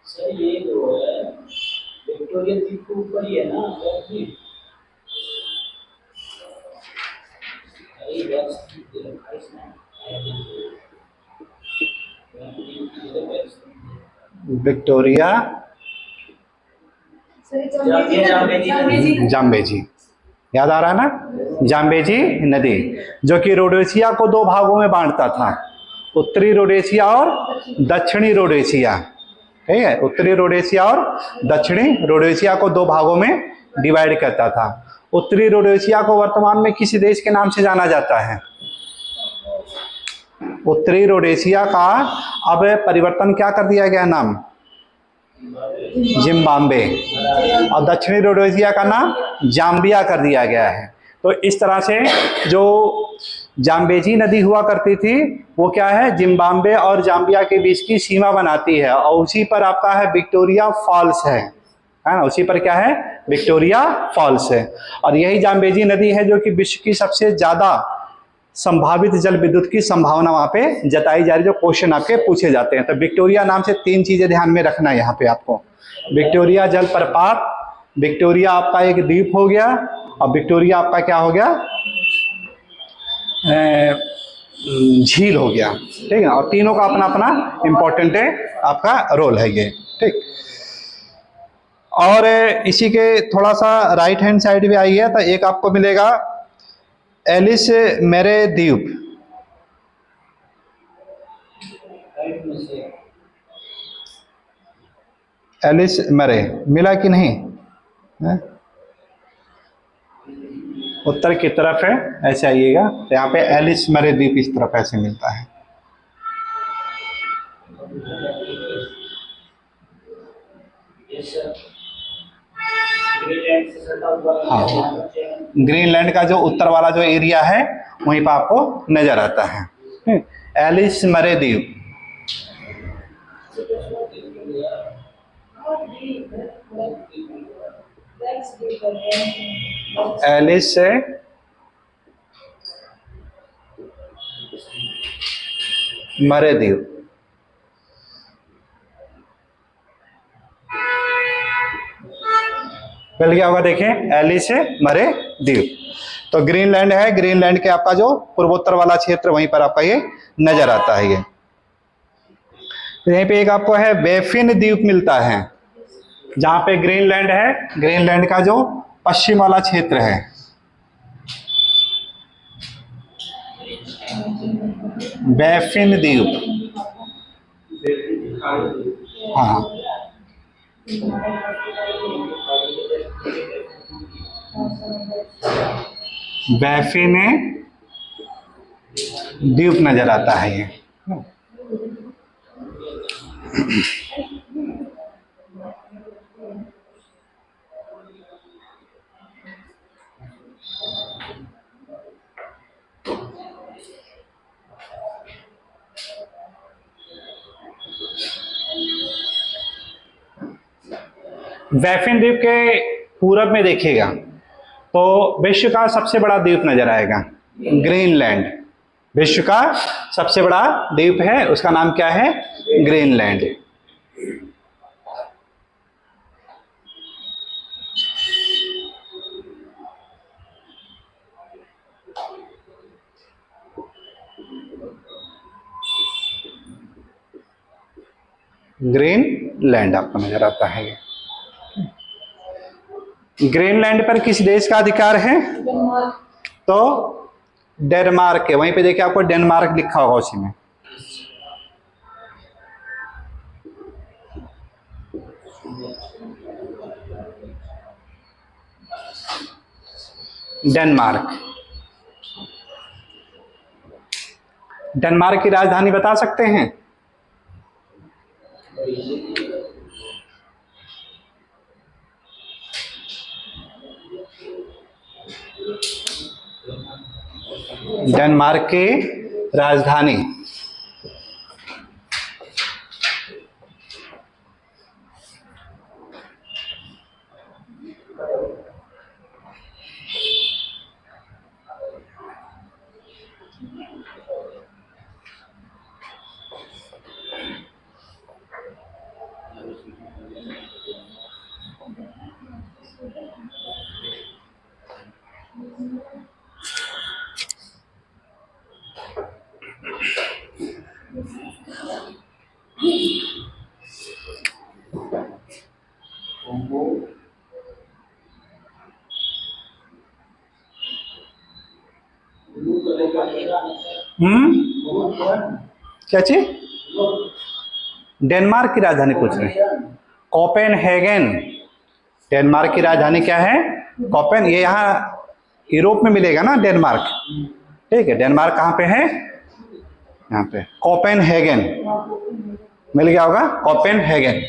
B: सर ये जो है विक्टोरिया द्वीप के ऊपर ही है ना?
A: विक्टोरिया जाम्बेजी, याद आ रहा है ना? जाम्बेजी नदी, जो कि रोडेशिया को दो भागों में बांटता था, उत्तरी रोडेशिया और दक्षिणी रोडेशिया। ठीक है, उत्तरी रोडेशिया और दक्षिणी रोडेशिया को दो भागों में डिवाइड करता था। उत्तरी रोडेशिया को वर्तमान में किस देश के नाम से जाना जाता है? उत्तरी रोडेशिया का अब परिवर्तन क्या कर दिया गया नाम? जिम्बाब्वे। और दक्षिणी रोडेशिया का नाम जाम्बिया कर दिया गया है। तो इस तरह से जो जाम्बेजी नदी हुआ करती थी वो क्या है, जिम्बाब्वे और जाम्बिया के बीच की सीमा बनाती है, और उसी पर आपका है विक्टोरिया फॉल्स है ना। उसी पर क्या है? विक्टोरिया फॉल्स है। और यही जाम्बेजी नदी है जो कि विश्व की सबसे ज्यादा संभावित जल विद्युत की संभावना वहां पे जताई जा रही, जो क्वेश्चन आपके पूछे जाते हैं। तो विक्टोरिया नाम से तीन चीजें ध्यान में रखना है यहाँ पे आपको। विक्टोरिया जलप्रपात, विक्टोरिया आपका एक द्वीप हो गया, और विक्टोरिया आपका क्या हो गया? झील हो गया। ठीक है, और तीनों का अपना अपना इंपॉर्टेंट है आपका रोल है ये। ठीक, और इसी के थोड़ा सा राइट हैंड साइड भी आई है, तो एक आपको मिलेगा एलिस मेरे द्वीप। एलिस मरे मिला कि नहीं है? उत्तर की तरफ है, ऐसे आइएगा तो यहाँ पे एलिस मरे द्वीप इस तरफ ऐसे मिलता है। हाँ, ग्रीनलैंड का जो उत्तर वाला जो एरिया है वहीं पर आपको नजर आता है एलिस मरे द्वीप। एलिस से मरे द्वीप। मिल गया होगा, देखें एलिस से मरे द्वीप। तो ग्रीनलैंड है, ग्रीनलैंड के आपका जो पूर्वोत्तर वाला क्षेत्र वहीं पर आपका ये नजर आता है। ये तो यहीं पे एक आपको है बेफिन द्वीप मिलता है, जहां पे ग्रीनलैंड है, ग्रीनलैंड का जो पश्चिम वाला क्षेत्र है। बेफिन द्वीप, हाँ, बेफिन द्वीप नजर आता है ये। बेफिन द्वीप के पूरब में देखिएगा तो विश्व का सबसे बड़ा द्वीप नजर आएगा, ग्रीनलैंड। विश्व का सबसे बड़ा द्वीप है, उसका नाम क्या है? ग्रीनलैंड। ग्रीनलैंड आपको नजर आता है। ग्रीनलैंड पर किस देश का अधिकार है? तो डेनमार्क के। वहीं पे देखिए आपको डेनमार्क लिखा होगा उसी में। डेनमार्क। डेनमार्क की राजधानी बता सकते हैं? डेनमार्क की राजधानी क्या चीज? डेनमार्क की राजधानी पूछ रहे हैं। कोपेनहेगन। डेनमार्क की राजधानी क्या है? कोपेन। ये यहाँ यूरोप में मिलेगा ना डेनमार्क, ठीक है। डेनमार्क कहाँ पे है? यहाँ पे कोपेनहेगन मिल गया होगा, कोपेनहेगन।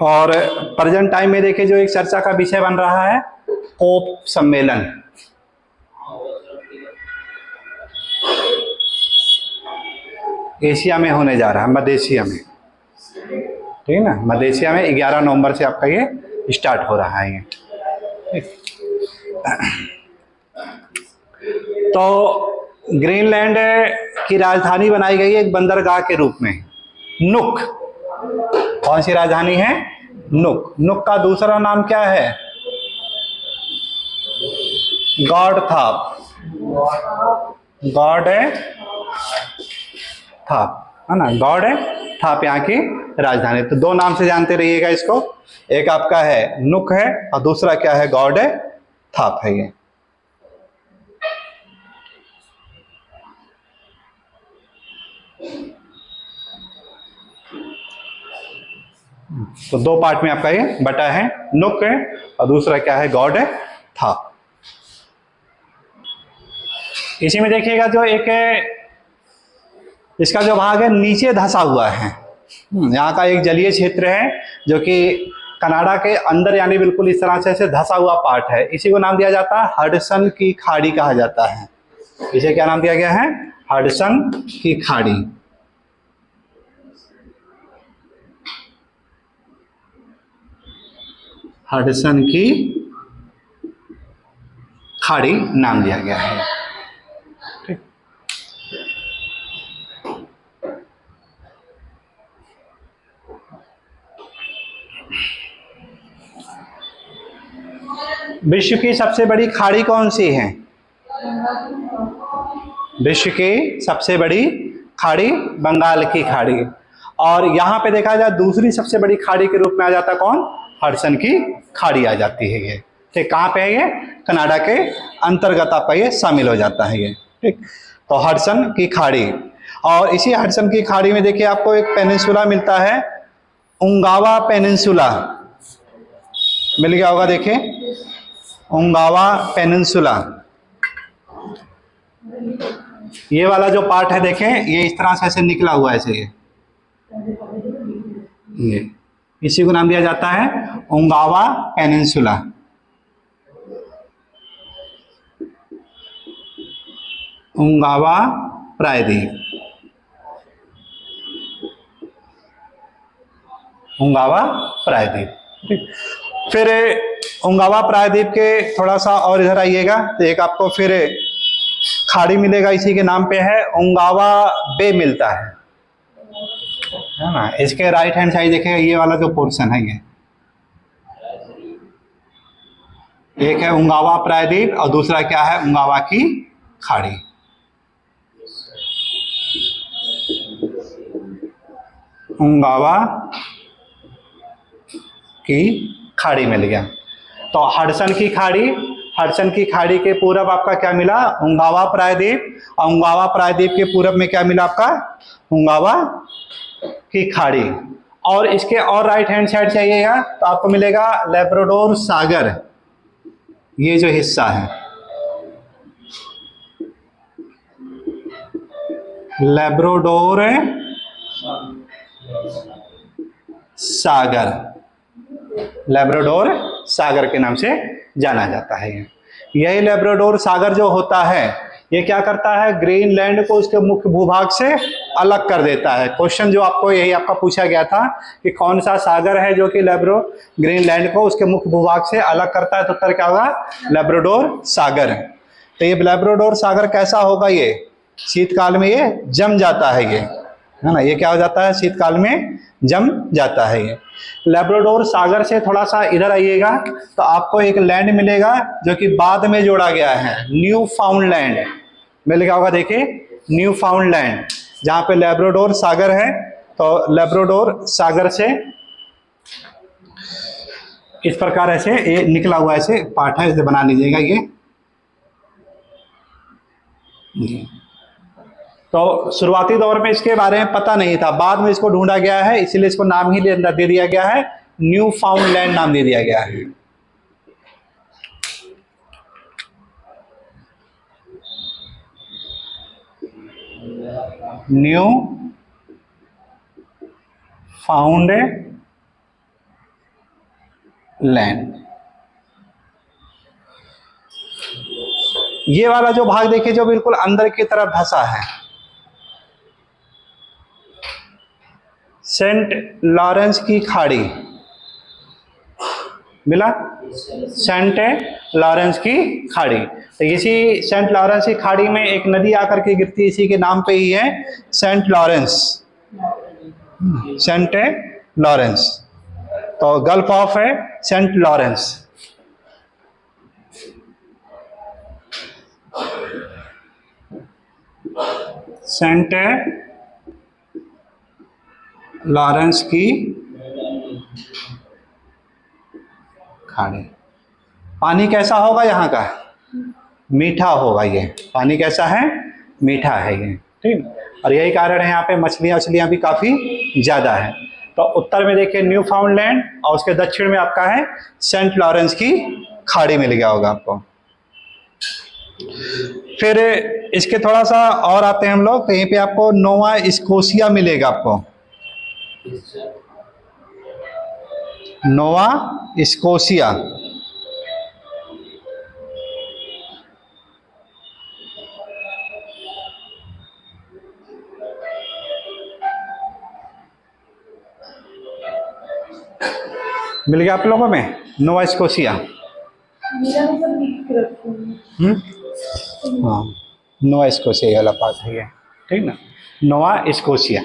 A: और प्रेजेंट टाइम में देखिए जो एक चर्चा का विषय बन रहा है, कोप सम्मेलन। एशिया में होने जा रहा है, मध्य एशिया में, ठीक है ना। मध्य एशिया में 11 नवंबर से आपका ये स्टार्ट हो रहा है ये। तो ग्रीनलैंड की राजधानी बनाई गई है एक बंदरगाह के रूप में, नुक। कौन सी राजधानी है? नुक। नुक का दूसरा नाम क्या है? गॉड थाप। गॉड है थाप, है ना। गॉड है थाप यहाँ की राजधानी। तो दो नाम से जानते रहिएगा इसको, एक आपका है नुक है और दूसरा क्या है? गॉड है थाप है ये। तो दो पार्ट में आपका ये बटा है, नुक है और दूसरा क्या है? गॉड है थाप। इसी में देखिएगा जो एक इसका जो भाग है नीचे धंसा हुआ है, यहाँ का एक जलीय क्षेत्र है जो कि कनाडा के अंदर यानी बिल्कुल इस तरह से ऐसे धंसा हुआ पार्ट है। इसी को नाम दिया जाता है हडसन की खाड़ी कहा जाता है। इसे क्या नाम दिया गया है? हडसन की खाड़ी। हडसन की खाड़ी नाम दिया गया है, ठीक। विश्व की सबसे बड़ी खाड़ी कौन सी है? विश्व की सबसे बड़ी खाड़ी बंगाल की खाड़ी। और यहां पे देखा जाए दूसरी सबसे बड़ी खाड़ी के रूप में आ जाता कौन? हडसन की खाड़ी आ जाती है ये, ठीक। कहाँ पे है ये? कनाडा के अंतर्गत आपका ये शामिल हो जाता है ये, ठीक। तो हडसन की खाड़ी। और इसी हडसन की खाड़ी में देखिए आपको एक पेनिनसुला मिलता है, उंगावा पेनिनसुला मिल गया होगा, देखिए उंगावा पेनिनसुला। ये वाला जो पार्ट है देखें, ये इस तरह से ऐसे निकला हुआ है ऐसे, ये इसी को नाम दिया जाता है उंगावा पेनिनसुला। उंगावा प्रायद्वीप। उंगावा प्रायद्वीप। फिर उंगावा प्रायद्वीप के थोड़ा सा और इधर आइएगा तो एक आपको फिर खाड़ी मिलेगा, इसी के नाम पे है, उंगावा बे मिलता है ना। इसके राइट हैंड साइड देखिएगा ये वाला जो पोर्शन है ये, एक है उंगावा प्रायद्वीप और दूसरा क्या है? उंगावा की खाड़ी। उंगावा की खाड़ी मिल गया। तो हडसन की खाड़ी, हडसन की खाड़ी के पूरब आपका क्या मिला? उंगावा प्रायद्वीप। और उंगावा प्रायद्वीप के पूरब में क्या मिला आपका? उंगावा की खाड़ी। और इसके और राइट हैंड साइड चाहिएगा तो आपको मिलेगा लैब्राडोर सागर। ये जो हिस्सा है लैब्राडोर सागर, लैब्राडोर सागर के नाम से जाना जाता है। यही लैब्राडोर सागर जो होता है ये क्या करता है, ग्रीनलैंड को उसके मुख्य भूभाग से अलग कर देता है। क्वेश्चन जो आपको यही आपका पूछा गया था कि कौन सा सागर है जो कि ग्रीनलैंड को उसके मुख्य भूभाग से अलग करता है, तो उत्तर क्या होगा, लैब्राडोर सागर। तो ये लैब्राडोर सागर कैसा होगा, ये शीतकाल में ये जम जाता है, ये है ना, ये क्या हो जाता है, शीतकाल में जम जाता है। ये लैब्राडोर सागर से थोड़ा सा इधर आइएगा तो आपको एक लैंड मिलेगा जो कि बाद में जोड़ा गया है, न्यू फाउंड लैंड मिल गया होगा, देखिए न्यू फाउंड लैंड, जहां पे लैब्राडोर सागर है। तो लैब्राडोर सागर से इस प्रकार ऐसे ये निकला हुआ ऐसे पार्ट है, इसे बना लीजिएगा ये। तो शुरुआती दौर में इसके बारे में पता नहीं था, बाद में इसको ढूंढा गया है, इसीलिए इसको नाम ही दे दिया गया है, न्यू फाउंड लैंड नाम दे दिया गया है। New found land. ये वाला जो भाग देखिए जो बिल्कुल अंदर की तरफ धंसा है, सेंट लॉरेंस की खाड़ी मिला, सेंट लॉरेंस की खाड़ी। तो इसी सेंट लॉरेंस की खाड़ी में एक नदी आकर के गिरती है, इसी के नाम पे ही है सेंट लॉरेंस, सेंट लॉरेंस। तो गल्फ ऑफ है सेंट लॉरेंस। सेंट लॉरेंस की खाड़ी। पानी कैसा होगा यहाँ का, मीठा होगा, ये पानी कैसा है, मीठा है ये, ठीक। और यही कारण है यहाँ पे मछलियाँ भी काफ़ी ज़्यादा है। तो उत्तर में देखिए न्यू फाउंड लैंड और उसके दक्षिण में आपका है सेंट लॉरेंस की खाड़ी मिल गया होगा आपको। फिर इसके थोड़ा सा और आते हैं हम लोग, तो यहीं पे आपको नोवा स्कोशिया मिलेगा, आपको नोवा स्कोशिया। मिल गया आप लोगों में नोवा स्कोशिया। हाँ, नोवा स्कोशिया वाला पार्ट है ये, ठीक ना, नोवा स्कोशिया।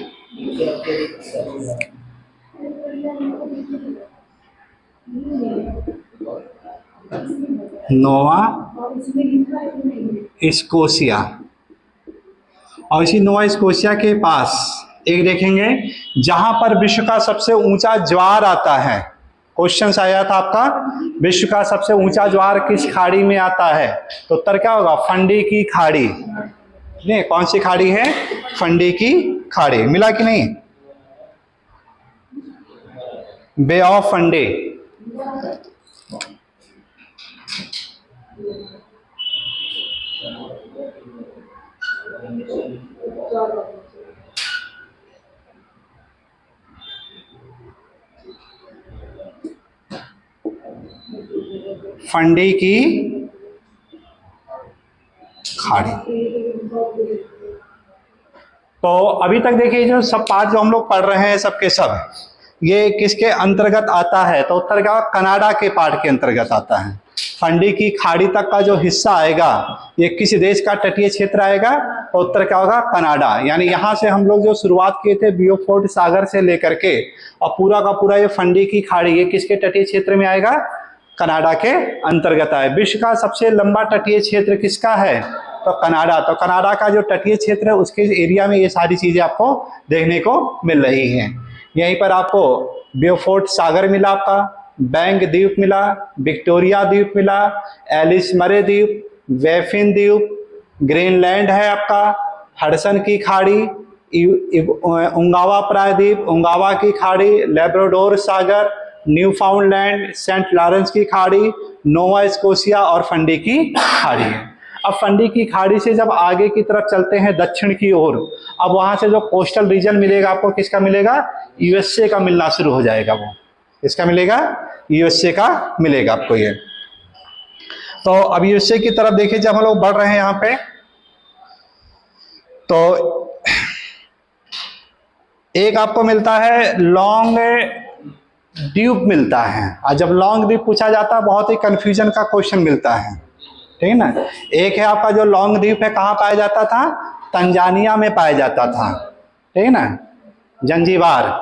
A: Nova Scotia. और इसी नोवा स्कोशिया के पास एक देखेंगे जहां पर विश्व का सबसे ऊंचा ज्वार आता है। क्वेश्चन आया था आपका, विश्व का सबसे ऊंचा ज्वार किस खाड़ी में आता है, तो उत्तर क्या होगा, फंडी की खाड़ी। नहीं, कौन सी खाड़ी है, फंडी की खाड़ी। मिला कि नहीं, बे ऑफ फंडे। फंडी की खाड़ी। तो अभी तक देखिए जो सब पार्ट जो हम लोग पढ़ रहे हैं सबके सब ये किसके अंतर्गत आता है, तो उत्तर का कनाडा के पार्ट के अंतर्गत आता है। फंडी की खाड़ी तक का जो हिस्सा आएगा ये किस देश का तटीय क्षेत्र आएगा, तो उत्तर क्या होगा, कनाडा। यानी यहाँ से हम लोग जो शुरुआत किए थे बियोफोर्ट सागर से लेकर के और पूरा का पूरा ये फंडी की खाड़ी ये किसके तटीय क्षेत्र में आएगा, कनाडा के अंतर्गत आए। विश्व का सबसे लंबा तटीय क्षेत्र किसका है, तो कनाडा। तो कनाडा का जो तटीय क्षेत्र है उसके एरिया में ये सारी चीजें आपको देखने को मिल रही हैं। यहीं पर आपको बियोफोर्ट सागर मिला, आपका बैंक द्वीप मिला, विक्टोरिया द्वीप मिला, एलिस मरे द्वीप, वेफिन द्वीप, ग्रीनलैंड है आपका, हडसन की खाड़ी, उंगावा प्रायद्वीप, उंगावा की खाड़ी, लैब्राडोर सागर, Newfoundland, Saint Lawrence की खाड़ी, नोवा स्कोशिया और फंडी की खाड़ी है। अब फंडी की खाड़ी से जब आगे की तरफ चलते हैं दक्षिण की ओर, अब वहां से जो कोस्टल रीजन मिलेगा आपको, किसका मिलेगा? यूएसए का मिलना शुरू हो जाएगा। वो किसका मिलेगा? यूएसए का मिलेगा आपको ये। तो अब यूएसए की तरफ देखिए, जब हम लोग बढ़ रहे हैं यहां पे, तो एक आपको मिलता है लॉन्ग द्वीप मिलता है। और जब लॉन्ग द्वीप पूछा जाता है, बहुत ही कंफ्यूजन का क्वेश्चन मिलता है, ठीक है ना। एक है आपका जो लॉन्ग द्वीप है, कहाँ पाया जाता था? तंजानिया में पाया जाता था, ठीक है ना। जंजीबार,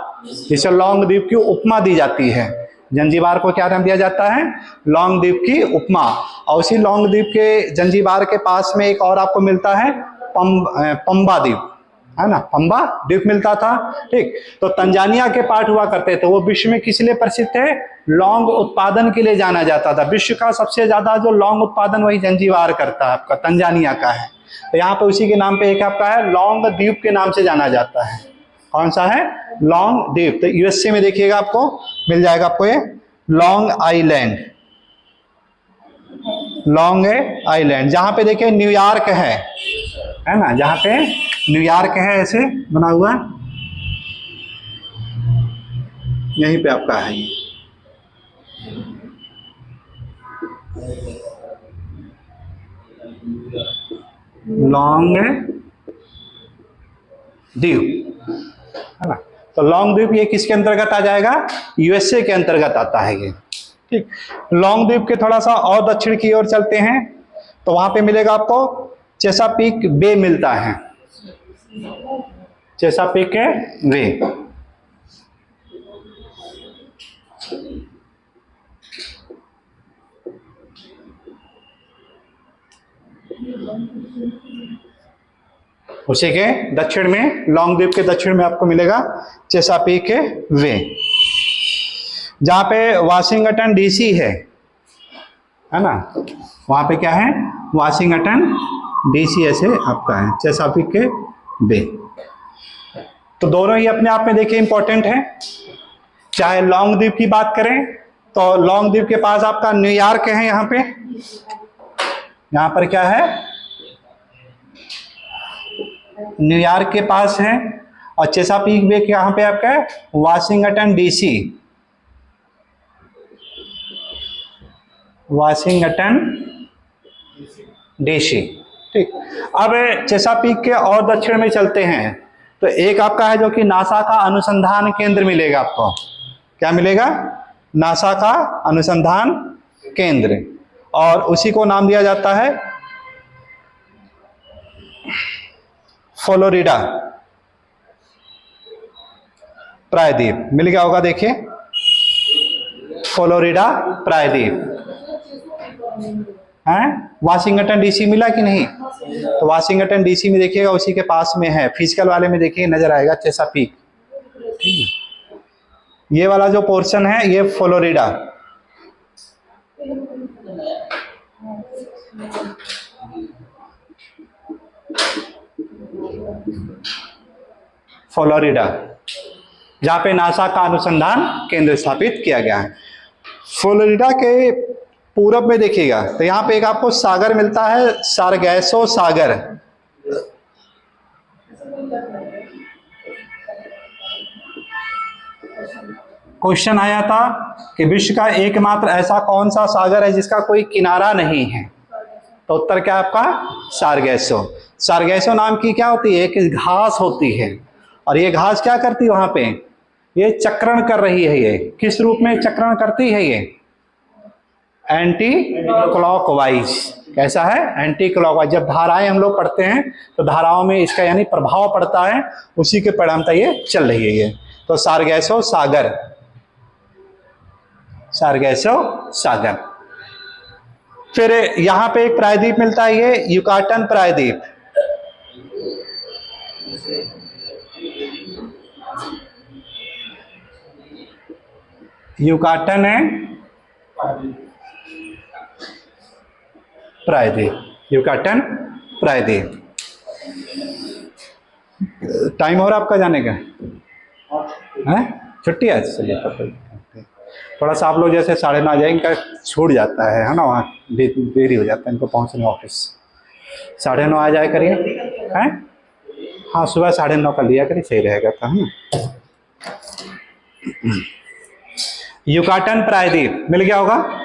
A: जिसे लॉन्ग द्वीप की उपमा दी जाती है। जंजीबार को क्या नाम दिया जाता है? लॉन्ग द्वीप की उपमा। और उसी लॉन्ग द्वीप के जंजीबार के पास में एक और आपको मिलता है पंबा द्वीप, है ना, पंबा द्वीप मिलता था, ठीक। तो तंजानिया के पार्ट हुआ करते थे। वो विश्व में किस लिए प्रसिद्ध थे? लौंग उत्पादन के लिए जाना जाता था। विश्व का सबसे ज्यादा जो लौंग उत्पादन वही जंजीबार करता है, आपका तंजानिया का है। तो यहाँ पे उसी के नाम पे एक आपका है लौंग द्वीप के नाम से जाना जाता है। कौन सा है? लौंग द्वीप। तो यूएसए में देखिएगा आपको मिल जाएगा आपको ये लॉन्ग आइलैंड, लॉन्ग आइलैंड। जहां पे देखिए न्यूयॉर्क है ना, जहां पे न्यूयॉर्क है ऐसे बना हुआ, यहीं पे आपका है ये। लॉन्ग द्वीप, है ना। तो लॉन्ग द्वीप ये किसके अंतर्गत आ जाएगा? यूएसए के अंतर्गत आता है ये, ठीक। लॉन्ग द्वीप के थोड़ा सा और दक्षिण की ओर चलते हैं, तो वहां पे मिलेगा आपको चेसापीक बे मिलता है, चेसापीक बे। उसी के दक्षिण में, लॉन्ग द्वीप के दक्षिण में आपको मिलेगा चेसापीक वे, जहां पे वाशिंगटन डीसी है ना। वहां पे क्या है? वाशिंगटन डीसी ऐसे आपका है, चेसापीक बे। तो दोनों ही अपने आप में देखिए इंपॉर्टेंट है। चाहे लॉन्ग द्वीप की बात करें तो लॉन्ग द्वीप के पास आपका न्यूयॉर्क है, यहां पे, यहां पर क्या है? न्यूयॉर्क के पास है। और चेसापीक बे यहाँ पे आपका है वाशिंगटन डीसी, वाशिंगटन डीसी, ठीक। अब चेसापीक के और दक्षिण में चलते हैं, तो एक आपका है जो कि नासा का अनुसंधान केंद्र मिलेगा आपको। क्या मिलेगा? नासा का अनुसंधान केंद्र, और उसी को नाम दिया जाता है फ्लोरिडा प्रायद्वीप। मिल गया होगा, देखिए फ्लोरिडा प्रायद्वीप है। वाशिंगटन डीसी मिला कि नहीं? तो वाशिंगटन डीसी में देखिएगा उसी के पास में है, फिजिकल वाले में देखिए नजर आएगा चेसापीक, ठीक है। ये वाला जो पोर्शन है ये फ्लोरिडा, फ्लोरिडा, जहां पे नासा का अनुसंधान केंद्र स्थापित किया गया है। फ्लोरिडा के पूरब में देखिएगा तो यहां पे एक आपको सागर मिलता है, सारगैसो सागर। क्वेश्चन आया था कि विश्व का एकमात्र ऐसा कौन सा सागर है जिसका कोई किनारा नहीं है? तो उत्तर क्या आपका? सारगैसो। सारगैसो नाम की क्या होती है? एक घास होती है, और ये घास क्या करती है वहां पे? ये चक्रण कर रही है। ये किस रूप में चक्रण करती है? ये एंटी क्लॉकवाइज। कैसा है? Anti clockwise. जब धाराएं हम लोग पढ़ते हैं तो धाराओं में इसका यानी प्रभाव पड़ता है, उसी के परिणामतः ये चल रही है ये। तो सारगैसो सागर, सारगैसो सागर। फिर यहां पे एक प्रायद्वीप मिलता है, ये युकाटन प्रायद्वीप। युकाटन है प्रायद्वीप, युकाटन प्रायद्वीप। टाइम हो रहा आपका जाने का है? छुट्टी है? चलिए। थोड़ा सा आप लोग जैसे 9:30 आ जाए, इनका छूट जाता है ना, वहाँ देरी हो जाता है इनको पहुँचने ऑफिस। 9:30 आ जाए करिए, हैं? हाँ, सुबह 9:30 कर लिया करिए, सही रहेगा था, है ना। युकाटन प्रायद्वीप मिल गया होगा।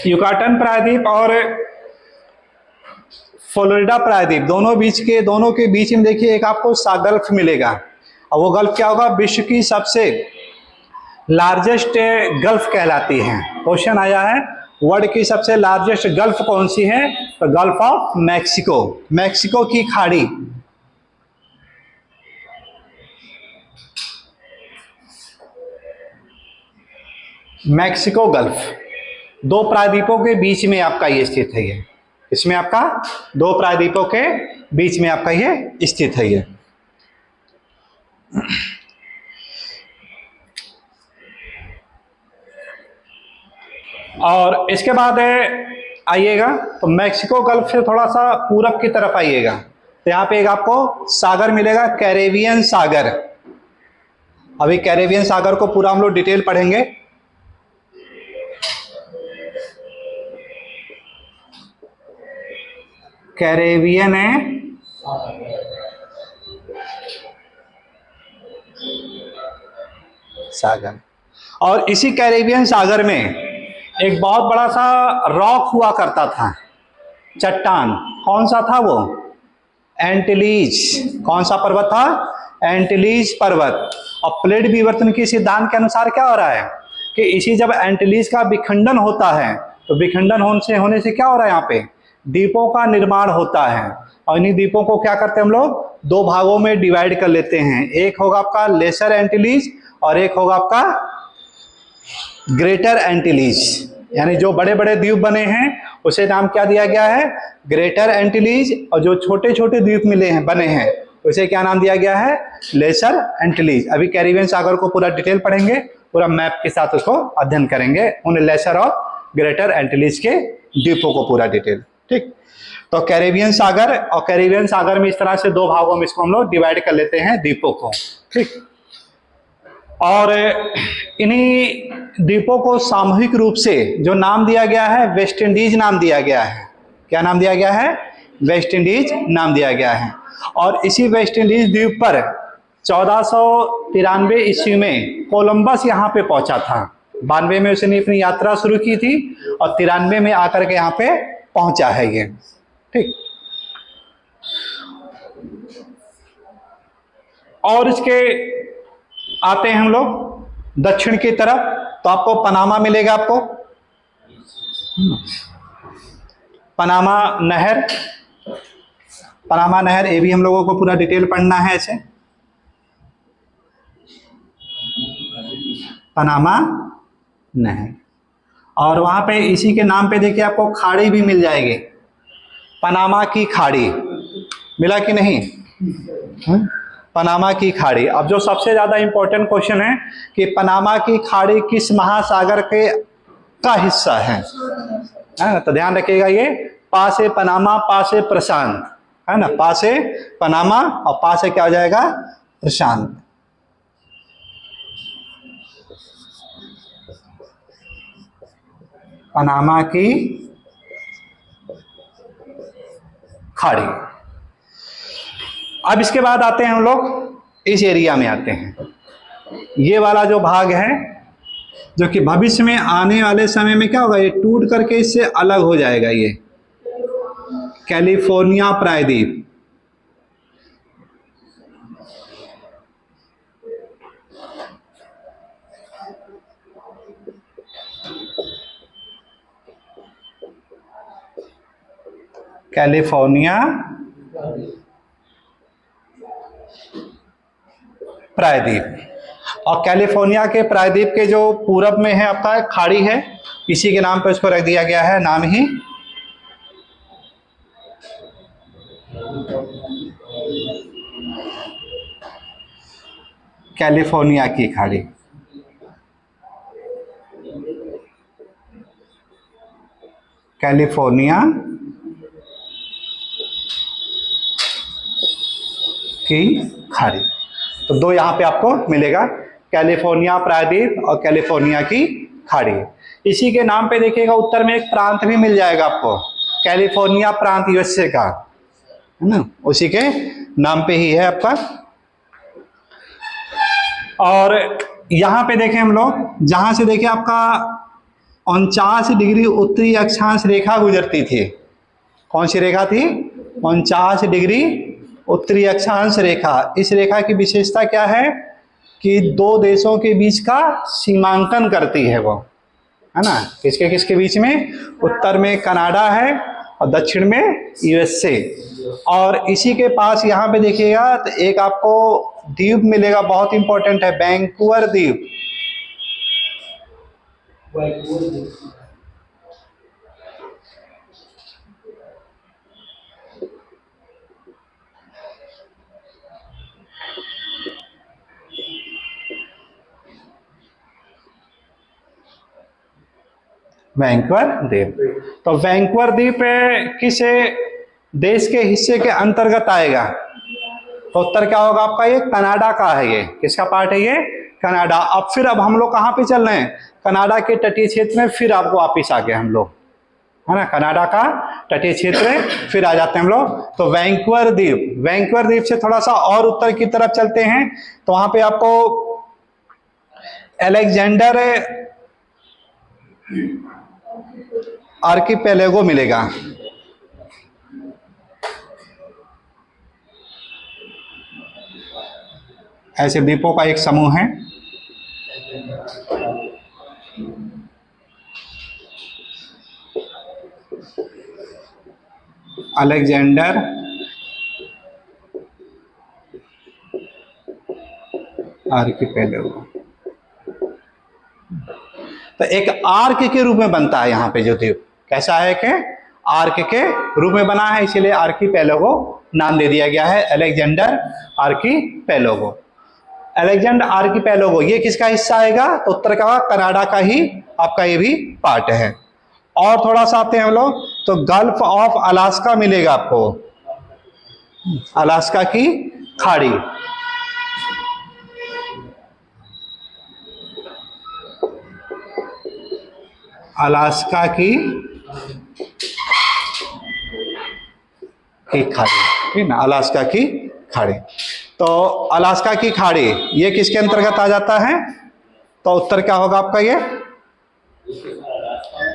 A: युकाटन प्रायद्वीप और फ्लोरिडा प्रायद्वीप दोनों के बीच में देखिए एक आपको गल्फ मिलेगा, और वो गल्फ क्या होगा, विश्व की सबसे लार्जेस्ट गल्फ कहलाती है। क्वेश्चन आया है वर्ल्ड की सबसे लार्जेस्ट गल्फ कौन सी है, तो गल्फ ऑफ मैक्सिको, मैक्सिको की खाड़ी। मैक्सिको गल्फ दो प्रायद्वीपों के बीच में आपका ये स्थित है। ये इसमें आपका दो प्रायद्वीपों के बीच में आपका ये स्थित है। ये और इसके बाद आइएगा तो मैक्सिको गल्फ से थोड़ा सा पूरब की तरफ आइएगा, तो यहाँ पे एक आपको सागर मिलेगा, कैरेबियन सागर। अभी कैरेबियन सागर को पूरा हम लोग डिटेल पढ़ेंगे। कैरेबियन है सागर, और इसी कैरेबियन सागर में एक बहुत बड़ा सा रॉक हुआ करता था, चट्टान। कौन सा था वो, एंटिलीज। कौन सा पर्वत था, एंटिलीज पर्वत। और प्लेट विवर्तन के सिद्धांत के अनुसार क्या हो रहा है कि इसी जब एंटिलीज का विखंडन होता है, तो विखंडन होने से क्या हो रहा है, यहाँ पे द्वीपों का निर्माण होता है। और इन्हीं द्वीपों को क्या करते हैं हम लोग, दो भागों में डिवाइड कर लेते हैं। एक होगा आपका लेसर एंटिलीज और एक होगा आपका ग्रेटर एंटिलीज। यानी जो बड़े बड़े द्वीप बने हैं उसे नाम क्या दिया गया है, ग्रेटर एंटिलीज। और जो छोटे छोटे द्वीप मिले हैं बने हैं उसे क्या नाम दिया गया है, लेसर एंटिलीज। अभी कैरिबियन सागर को पूरा डिटेल पढ़ेंगे, पूरा मैप के साथ उसको अध्ययन करेंगे, उन लेसर और ग्रेटर एंटिलीज के द्वीपों को पूरा डिटेल। ठीक, तो कैरिबियन सागर, और कैरिबियन सागर में इस तरह से दो भागों में इसको हम लोग डिवाइड कर लेते हैं द्वीपों को। ठीक, और इन्हीं द्वीपों को सामूहिक रूप से जो नाम दिया गया है, वेस्ट इंडीज नाम दिया गया है। क्या नाम दिया गया है, वेस्ट इंडीज नाम दिया गया है। और इसी वेस्ट इंडीज द्वीप पर 1493 ईस्वी में कोलंबस यहाँ पे पहुंचा था। 92 में उसने अपनी यात्रा शुरू की थी और 93 में आकर के यहाँ पे पहुंचा है ये। ठीक, और इसके आते हैं हम लोग दक्षिण की तरफ, तो आपको पनामा मिलेगा। आपको पनामा नहर, पनामा नहर ये भी हम लोगों को पूरा डिटेल पढ़ना है ऐसे। पनामा नहर, और वहां पे इसी के नाम पे देखिए आपको खाड़ी भी मिल जाएगी, पनामा की खाड़ी। मिला कि नहीं, पनामा की खाड़ी। अब जो सबसे ज्यादा इंपॉर्टेंट क्वेश्चन है कि पनामा की खाड़ी किस महासागर के का हिस्सा है, तो ध्यान रखिएगा, ये पा से पनामा, पा से प्रशांत, है ना, पा से पनामा और पा से क्या हो जाएगा, प्रशांत। पनामा की खाड़ी। अब इसके बाद आते हैं हम लोग इस एरिया में आते हैं, ये वाला जो भाग है जो कि भविष्य में आने वाले समय में क्या होगा, ये टूट करके इससे अलग हो जाएगा, ये कैलिफोर्निया प्रायद्वीप। कैलिफोर्निया प्रायद्वीप, और कैलिफोर्निया के प्रायद्वीप के जो पूरब में है आपका खाड़ी है, इसी के नाम पर इसको रख दिया गया है, नाम ही कैलिफोर्निया की खाड़ी। कैलिफोर्निया की खाड़ी। तो दो यहाँ पे आपको मिलेगा, कैलिफोर्निया प्रायद्वीप और कैलिफोर्निया की खाड़ी। इसी के नाम पे देखिएगा उत्तर में एक प्रांत भी मिल जाएगा आपको, कैलिफोर्निया प्रांत यूएसए का, है ना, उसी के नाम पे ही है आपका। और यहां पे देखें हम लोग, जहां से देखिए आपका 49 डिग्री उत्तरी अक्षांश रेखा गुजरती थी। कौन सी रेखा थी? 49 डिग्री उत्तरी अक्षांश रेखा। इस रेखा की विशेषता क्या है कि दो देशों के बीच का सीमांकन करती है वो, है ना। किसके किसके बीच में? उत्तर में कनाडा है और दक्षिण में यूएसए। और इसी के पास यहाँ पे देखिएगा तो एक आपको द्वीप मिलेगा, बहुत इंपॉर्टेंट है, वैंकूवर द्वीप। वैंकूवर द्वीप। तो वैंकूवर द्वीप किस देश के हिस्से के अंतर्गत आएगा? तो उत्तर क्या होगा आपका? ये कनाडा का है। ये किसका पार्ट है? ये कनाडा। अब हम लोग कहाँ पे चल रहे हैं? कनाडा के तटीय क्षेत्र में फिर आपको वापिस आ गए हम लोग, है ना, कनाडा का तटीय क्षेत्र फिर आ जाते हैं हम लोग। तो वैंकूवर द्वीप, वैंकूवर द्वीप से थोड़ा सा और उत्तर की तरफ चलते हैं तो वहां पे आपको अलेक्जेंडर आर्किपेलागो मिलेगा। ऐसे द्वीपों का एक समूह है। Alexander archipelago. तो एक आर्क के रूप में बनता है यहाँ पे जो द्वीप, कैसा है कि आर्क के रूप में बना है, इसीलिए आर्किपेलागो नाम दे दिया गया है, अलेक्जेंडर आर्किपेलागो। अलेक्जेंडर आर्किपेलागो ये किसका हिस्सा आएगा? तो उत्तर का कनाडा का ही आपका ये भी पार्ट है। और थोड़ा सा आते हैं हम लोग तो गल्फ ऑफ अलास्का मिलेगा आपको, अलास्का की खाड़ी। अलास्का की खाड़ी, ठीक ना, अलास्का की खाड़ी। तो अलास्का की खाड़ी ये किसके अंतर्गत आ जाता है? तो उत्तर क्या होगा आपका?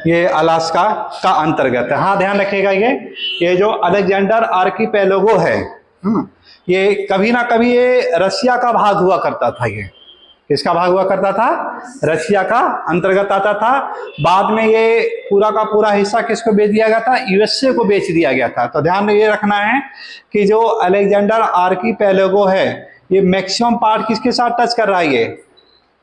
A: ये अलास्का का अंतर्गत है। हाँ ध्यान रखिएगा, ये जो अलेक्जेंडर आर्किपेलागो है, ये कभी ना कभी ये रसिया का भाग हुआ करता था। ये किसका भाग हुआ करता था? रशिया का अंतर्गत आता था। बाद में ये पूरा का पूरा हिस्सा किसको बेच दिया गया था? यूएसए को बेच दिया गया था। तो ध्यान में ये रखना है कि जो अलेक्जेंडर आर्किपेलागो है ये मैक्सिमम पार्ट किसके साथ टच कर रहा है? ये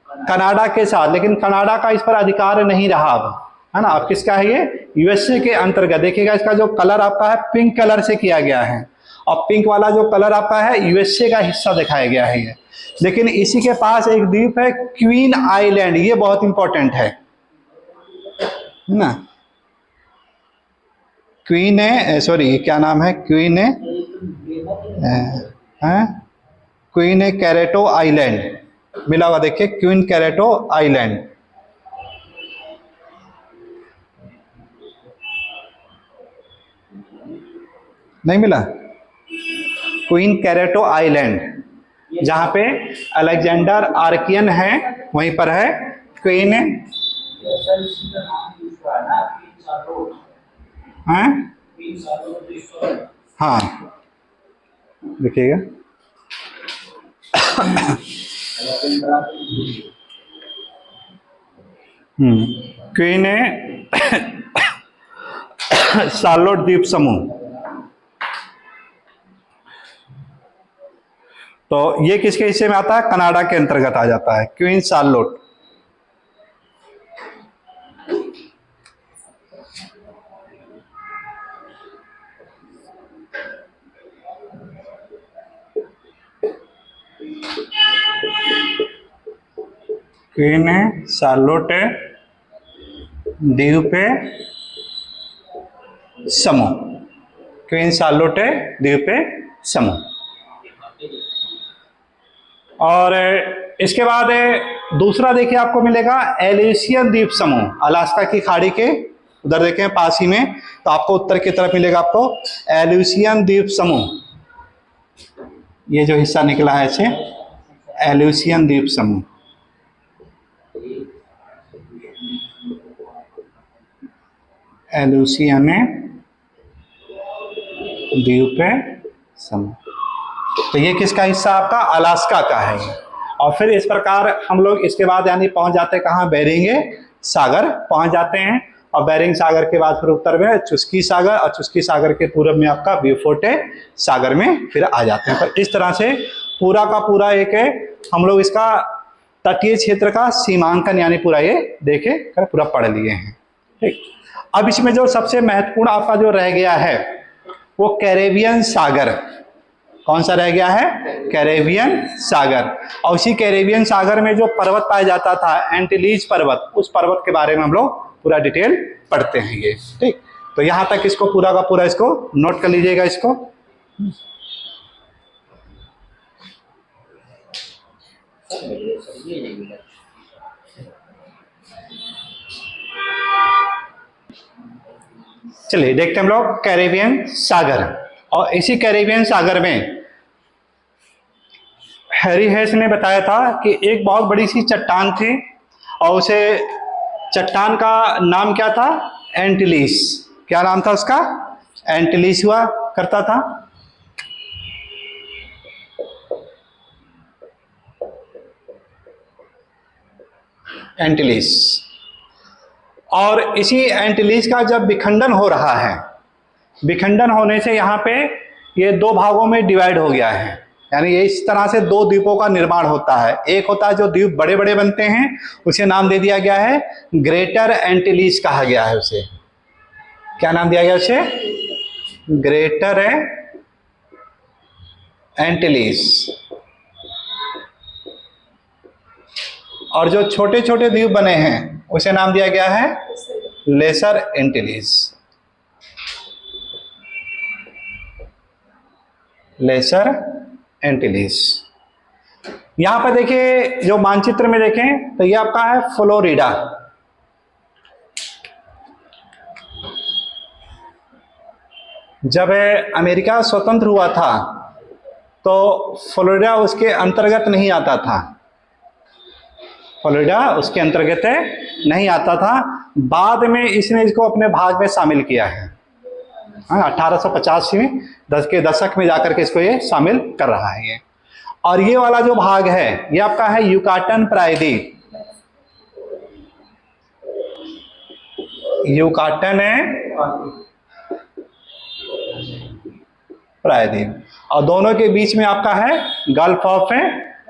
A: कनाडा के साथ, लेकिन कनाडा का इस पर अधिकार नहीं रहा अब, है ना। अब किसका है? ये यूएसए के अंतर्गत। देखिएगा इसका जो कलर आपका है पिंक कलर से किया गया है, और पिंक वाला जो कलर आपका है यूएसए का हिस्सा दिखाया गया है ये। लेकिन इसी के पास एक द्वीप है क्वीन आइलैंड, ये बहुत इंपॉर्टेंट है ना। क्वीन है, सॉरी क्या नाम है? क्वीन है, क्वीन है कैरेटो आइलैंड मिला हुआ, देखिए क्वीन कैरेटो आइलैंड। नहीं मिला? क्वीन कैरेटो आइलैंड जहां पे अलेक्जेंडर आर्कियन है वहीं पर है क्वीन है। हाँ देखिएगा क्वीन है शार्लोट द्वीप समूह। तो ये किसके हिस्से में आता है? कनाडा के अंतर्गत आ जाता है, क्वीन शार्लोट। क्वीन है शार्लोट है द्वीप समूह, क्वीन शार्लोट है द्वीप समूह। और इसके बाद दूसरा देखिए आपको मिलेगा एल्यूसियन द्वीप समूह, अलास्का की खाड़ी के उधर देखें पास ही में, तो आपको उत्तर की तरफ मिलेगा आपको एल्यूसियन द्वीप समूह। ये जो हिस्सा निकला है इसे एल्यूसियन द्वीप समूह। एल्यूसियन द्वीप समूह, तो ये किसका हिस्सा आपका? अलास्का का है। और फिर इस प्रकार हम लोग इसके बाद यानी पहुंच जाते हैं कहाँ? बेरिंग सागर पहुंच जाते हैं। और बेरिंग सागर के बाद फिर उत्तर में चुस्की सागर, और चुस्की सागर के पूर्व में आपका ब्यूफोर्ट सागर में फिर आ जाते हैं। तो इस तरह से पूरा का पूरा एक है हम लोग इसका तटीय क्षेत्र का सीमांकन यानी पूरा ये देखे कर पूरा पढ़ लिए हैं। ठीक, अब इसमें जो सबसे महत्वपूर्ण आपका जो रह गया है वो कैरेबियन सागर। कौन सा रह गया है? कैरेबियन सागर। और उसी कैरेबियन सागर में जो पर्वत पाया जाता था एंटीलीज पर्वत, उस पर्वत के बारे में हम लोग पूरा डिटेल पढ़ते हैं ये। ठीक, तो यहां तक इसको पूरा का पूरा इसको नोट कर लीजिएगा इसको। चलिए देखते हैं हम लोग कैरेबियन सागर। और इसी कैरेबियन सागर में हैरी हेस ने बताया था कि एक बहुत बड़ी सी चट्टान थी और उसे चट्टान का नाम क्या था? एंटिलीस। क्या नाम था उसका? एंटिलीस हुआ करता था। एंटिलीस। और इसी एंटिलीस का जब विखंडन हो रहा है, विखंडन होने से यहाँ पे ये दो भागों में डिवाइड हो गया है। यानी ये इस तरह से दो द्वीपों का निर्माण होता है। एक होता है जो द्वीप बड़े बड़े बनते हैं, उसे नाम दे दिया गया है ग्रेटर एंटिलीस कहा गया है उसे। क्या नाम दिया गया उसे? ग्रेटर एंटिलीस। और जो छोटे छोटे द्वीप बने हैं उसे नाम दिया गया है लेसर एंटिलीस। लेसर एंटिलीस। यहां पर देखिए जो मानचित्र में देखें तो ये आपका है फ्लोरिडा। जब अमेरिका स्वतंत्र हुआ था तो फ्लोरिडा उसके अंतर्गत नहीं आता था। फ्लोरिडा उसके अंतर्गत नहीं आता था। बाद में इसने इसको अपने भाग में शामिल किया है। 1850 में के दशक में जाकर के इसको ये शामिल कर रहा है ये। और ये वाला जो भाग है ये आपका है युकाटन प्रायद्वीप। युकाटन प्रायद्वीप। और दोनों के बीच में आपका है गल्फ ऑफ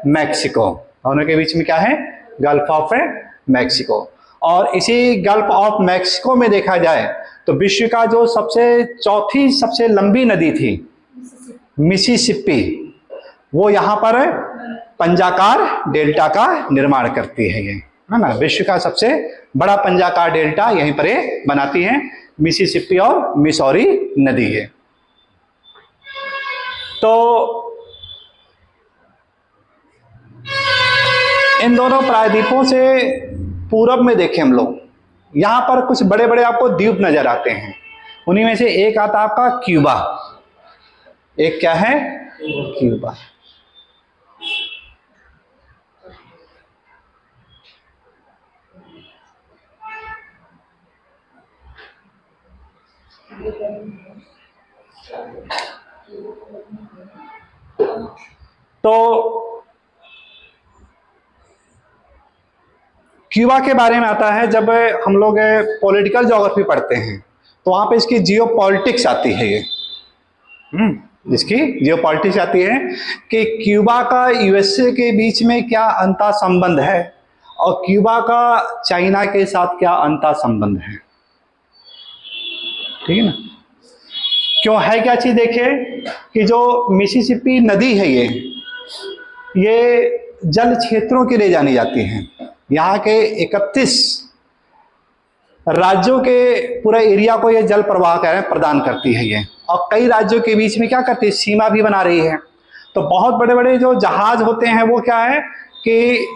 A: मैक्सिको। दोनों के बीच में क्या है? Gulf of Mexico. और इसी गल्फ ऑफ मैक्सिको में देखा जाए तो विश्व का जो चौथी सबसे लंबी नदी थी मिसिसिपी, वो यहाँ पर पंजाकार डेल्टा का निर्माण करती है ये, है ना। विश्व का सबसे बड़ा पंजाकार डेल्टा यहीं पर ये बनाती है, मिसिसिपी और मिसौरी नदी है। तो इन दोनों प्रायद्वीपों से पूरब में देखें हम लोग, यहां पर कुछ बड़े बड़े आपको द्वीप नजर आते हैं। उन्हीं में से एक आता है आपका क्यूबा। एक क्या है? क्यूबा। तो क्यूबा के बारे में आता है, जब हम लोग पॉलिटिकल ज्योग्राफी पढ़ते हैं तो वहां पे इसकी जियो पॉलिटिक्स आती है ये। इसकी जियो पॉलिटिक्स आती है कि क्यूबा का यूएसए के बीच में क्या अंतर संबंध है और क्यूबा का चाइना के साथ क्या अंतर संबंध है। ठीक है ना। क्यों है क्या चीज? देखिए कि जो मिसिसिपी नदी है ये जल क्षेत्रों के लिए जानी जाती है। यहाँ के 31 राज्यों के पूरे एरिया को ये जल प्रवाह प्रदान करती है ये। और कई राज्यों के बीच में क्या करती है? सीमा भी बना रही है। तो बहुत बड़े बड़े जो जहाज होते हैं वो क्या है कि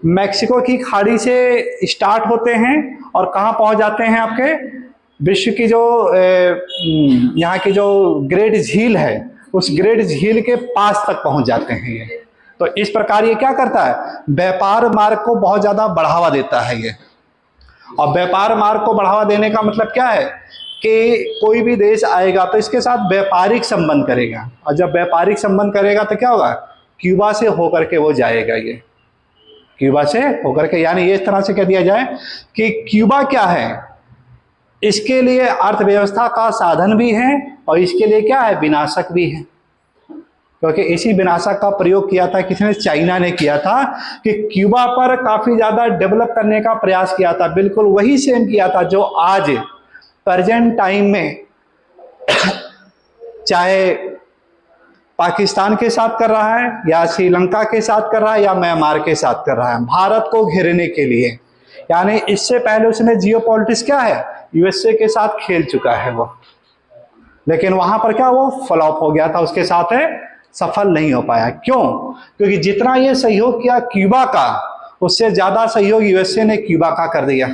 A: मैक्सिको की खाड़ी से स्टार्ट होते हैं और कहाँ पहुंच जाते हैं आपके विश्व की जो यहाँ की जो ग्रेट झील है उस ग्रेट झील के पास तक पहुंच जाते हैं ये। तो इस प्रकार ये क्या करता है, व्यापार मार्ग को बहुत ज्यादा बढ़ावा देता है ये। और व्यापार मार्ग को बढ़ावा देने का मतलब क्या है कि कोई भी देश आएगा तो इसके साथ व्यापारिक संबंध करेगा, और जब व्यापारिक संबंध करेगा तो क्या होगा, क्यूबा से होकर के वो जाएगा ये, क्यूबा से होकर के। यानी ये इस तरह से कह दिया जाए कि क्यूबा क्या है, इसके लिए अर्थव्यवस्था का साधन भी है और इसके लिए क्या है, विनाशक भी है। क्योंकि इसी विनाशक का प्रयोग किया था किसने, चाइना ने किया था, कि क्यूबा पर काफी ज्यादा डेवलप करने का प्रयास किया था। बिल्कुल वही सेम किया था जो आज प्रेजेंट टाइम में चाहे पाकिस्तान के साथ कर रहा है या श्रीलंका के साथ कर रहा है या म्यांमार के साथ कर रहा है, भारत को घेरने के लिए। यानी इससे पहले उसने जियोपॉलिटिक्स क्या है, यूएसए के साथ खेल चुका है वो, लेकिन वहां पर क्या वो फ्लॉप हो गया था, उसके साथ है सफल नहीं हो पाया। क्यों, क्योंकि जितना ये सहयोग किया क्यूबा का, उससे ज्यादा सहयोग यूएसए ने क्यूबा का कर दिया।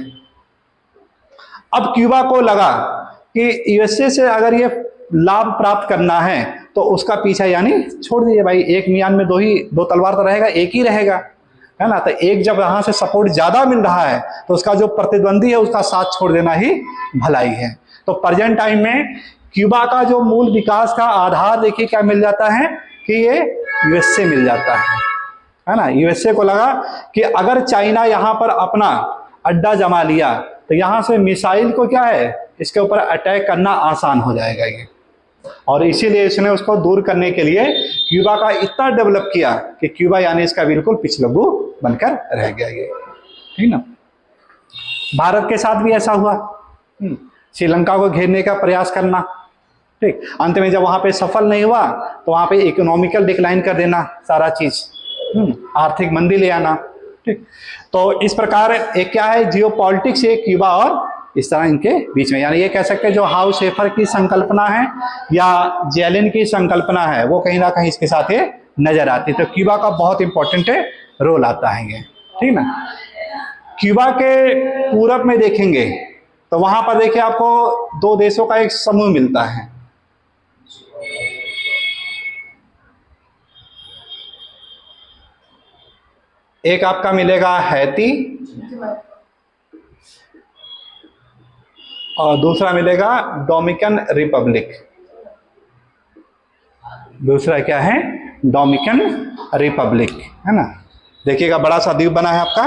A: अब क्यूबा को लगा कि यूएसए से अगर ये लाभ प्राप्त करना है तो उसका पीछा यानी छोड़ दीजिए भाई, एक मियान में दो तलवार तो रहेगा, एक ही रहेगा, है ना। तो एक जब यहां से सपोर्ट ज्यादा मिल रहा है तो उसका जो प्रतिद्वंदी है उसका साथ छोड़ देना ही भलाई है। तो प्रेजेंट टाइम में क्यूबा का जो मूल विकास का आधार देखिए क्या मिल जाता है कि ये यूएसए मिल जाता है ना। यूएसए को लगा कि अगर चाइना यहां पर अपना अड्डा जमा लिया तो यहां से मिसाइल को क्या है, इसके ऊपर अटैक करना आसान हो जाएगा ये, और इसीलिए इसने उसको दूर करने के लिए क्यूबा का इतना डेवलप किया कि क्यूबा यानी इसका बिल्कुल पिछलग्गू बनकर रह गया ये, ठीक ना। भारत के साथ भी ऐसा हुआ, श्रीलंका को घेरने का प्रयास करना, ठीक, अंत में जब वहां पे सफल नहीं हुआ तो वहां पे इकोनॉमिकल डिक्लाइन कर देना सारा चीज, आर्थिक मंदी ले आना, ठीक। तो इस प्रकार एक क्या है, जियोपॉलिटिक्स, एक क्यूबा और इस तरह इनके बीच में, यानी ये कह सकते हैं जो हाउस हेफर की संकल्पना है या जेलिन की संकल्पना है वो कहीं ना कहीं इसके साथ ये नजर आती है। तो क्यूबा का बहुत इंपॉर्टेंट रोल आता है ये, ठीक ना। क्यूबा के पूरब में देखेंगे तो वहां पर देखिए आपको दो देशों का एक समूह मिलता है, एक आपका मिलेगा हैती और दूसरा मिलेगा डोमिनिकन रिपब्लिक। दूसरा क्या है, डोमिनिकन रिपब्लिक, है ना। देखिएगा बड़ा सा द्वीप बना है आपका,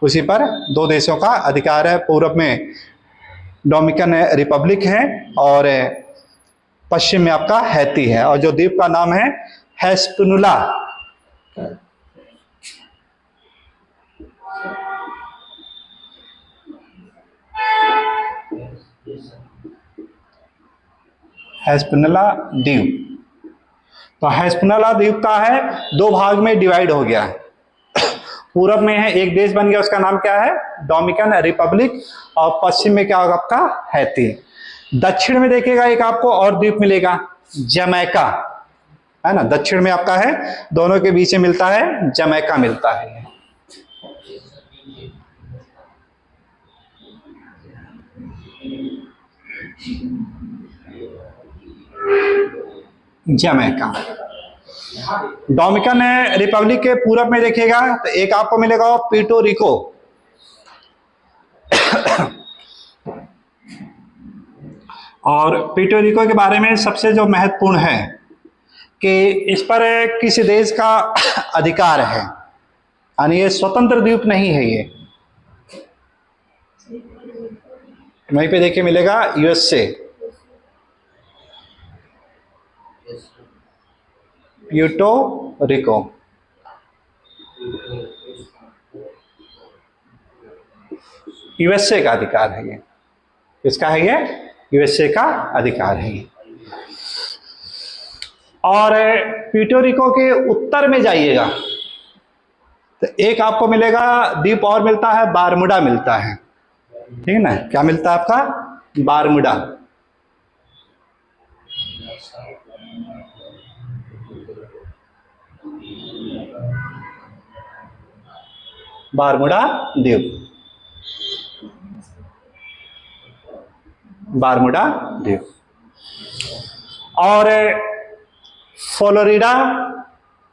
A: उसी पर दो देशों का अधिकार है। पूर्व में डोमिनिकन रिपब्लिक है और पश्चिम में आपका हैती है, और जो द्वीप का नाम है हिस्पैनियोला। हिस्पैनियोला द्वीप, तो हिस्पैनियोला द्वीप का है दो भाग में डिवाइड हो गया। पूरब में है एक देश बन गया, उसका नाम क्या है, डोमिनिकन रिपब्लिक, और पश्चिम में क्या होगा आपका, हैती। दक्षिण में देखिएगा एक आपको और द्वीप मिलेगा, जमैका, है ना। दक्षिण में आपका है, दोनों के बीच में मिलता है जमैका मिलता है, जमैका। डोमिनिकन रिपब्लिक के पूरब में देखिएगा तो एक आपको मिलेगा प्यूर्टो रिको, और प्यूर्टो रिको के बारे में सबसे जो महत्वपूर्ण है कि इस पर किसी देश का अधिकार है, यानी ये स्वतंत्र द्वीप नहीं है ये। वहीं पे देखिए मिलेगा यूएसए, प्यूर्टो रिको, यूएसए का अधिकार है ये। किसका है ये, यूएसए का अधिकार है ये। और प्यूर्टो रिको के उत्तर में जाइएगा तो एक आपको मिलेगा द्वीप और मिलता है, बारमुडा मिलता है, ठीक है ना। क्या मिलता है आपका, बारमुडा। बारमूडा द्वीप, बारमूडा द्वीप। और फ्लोरिडा,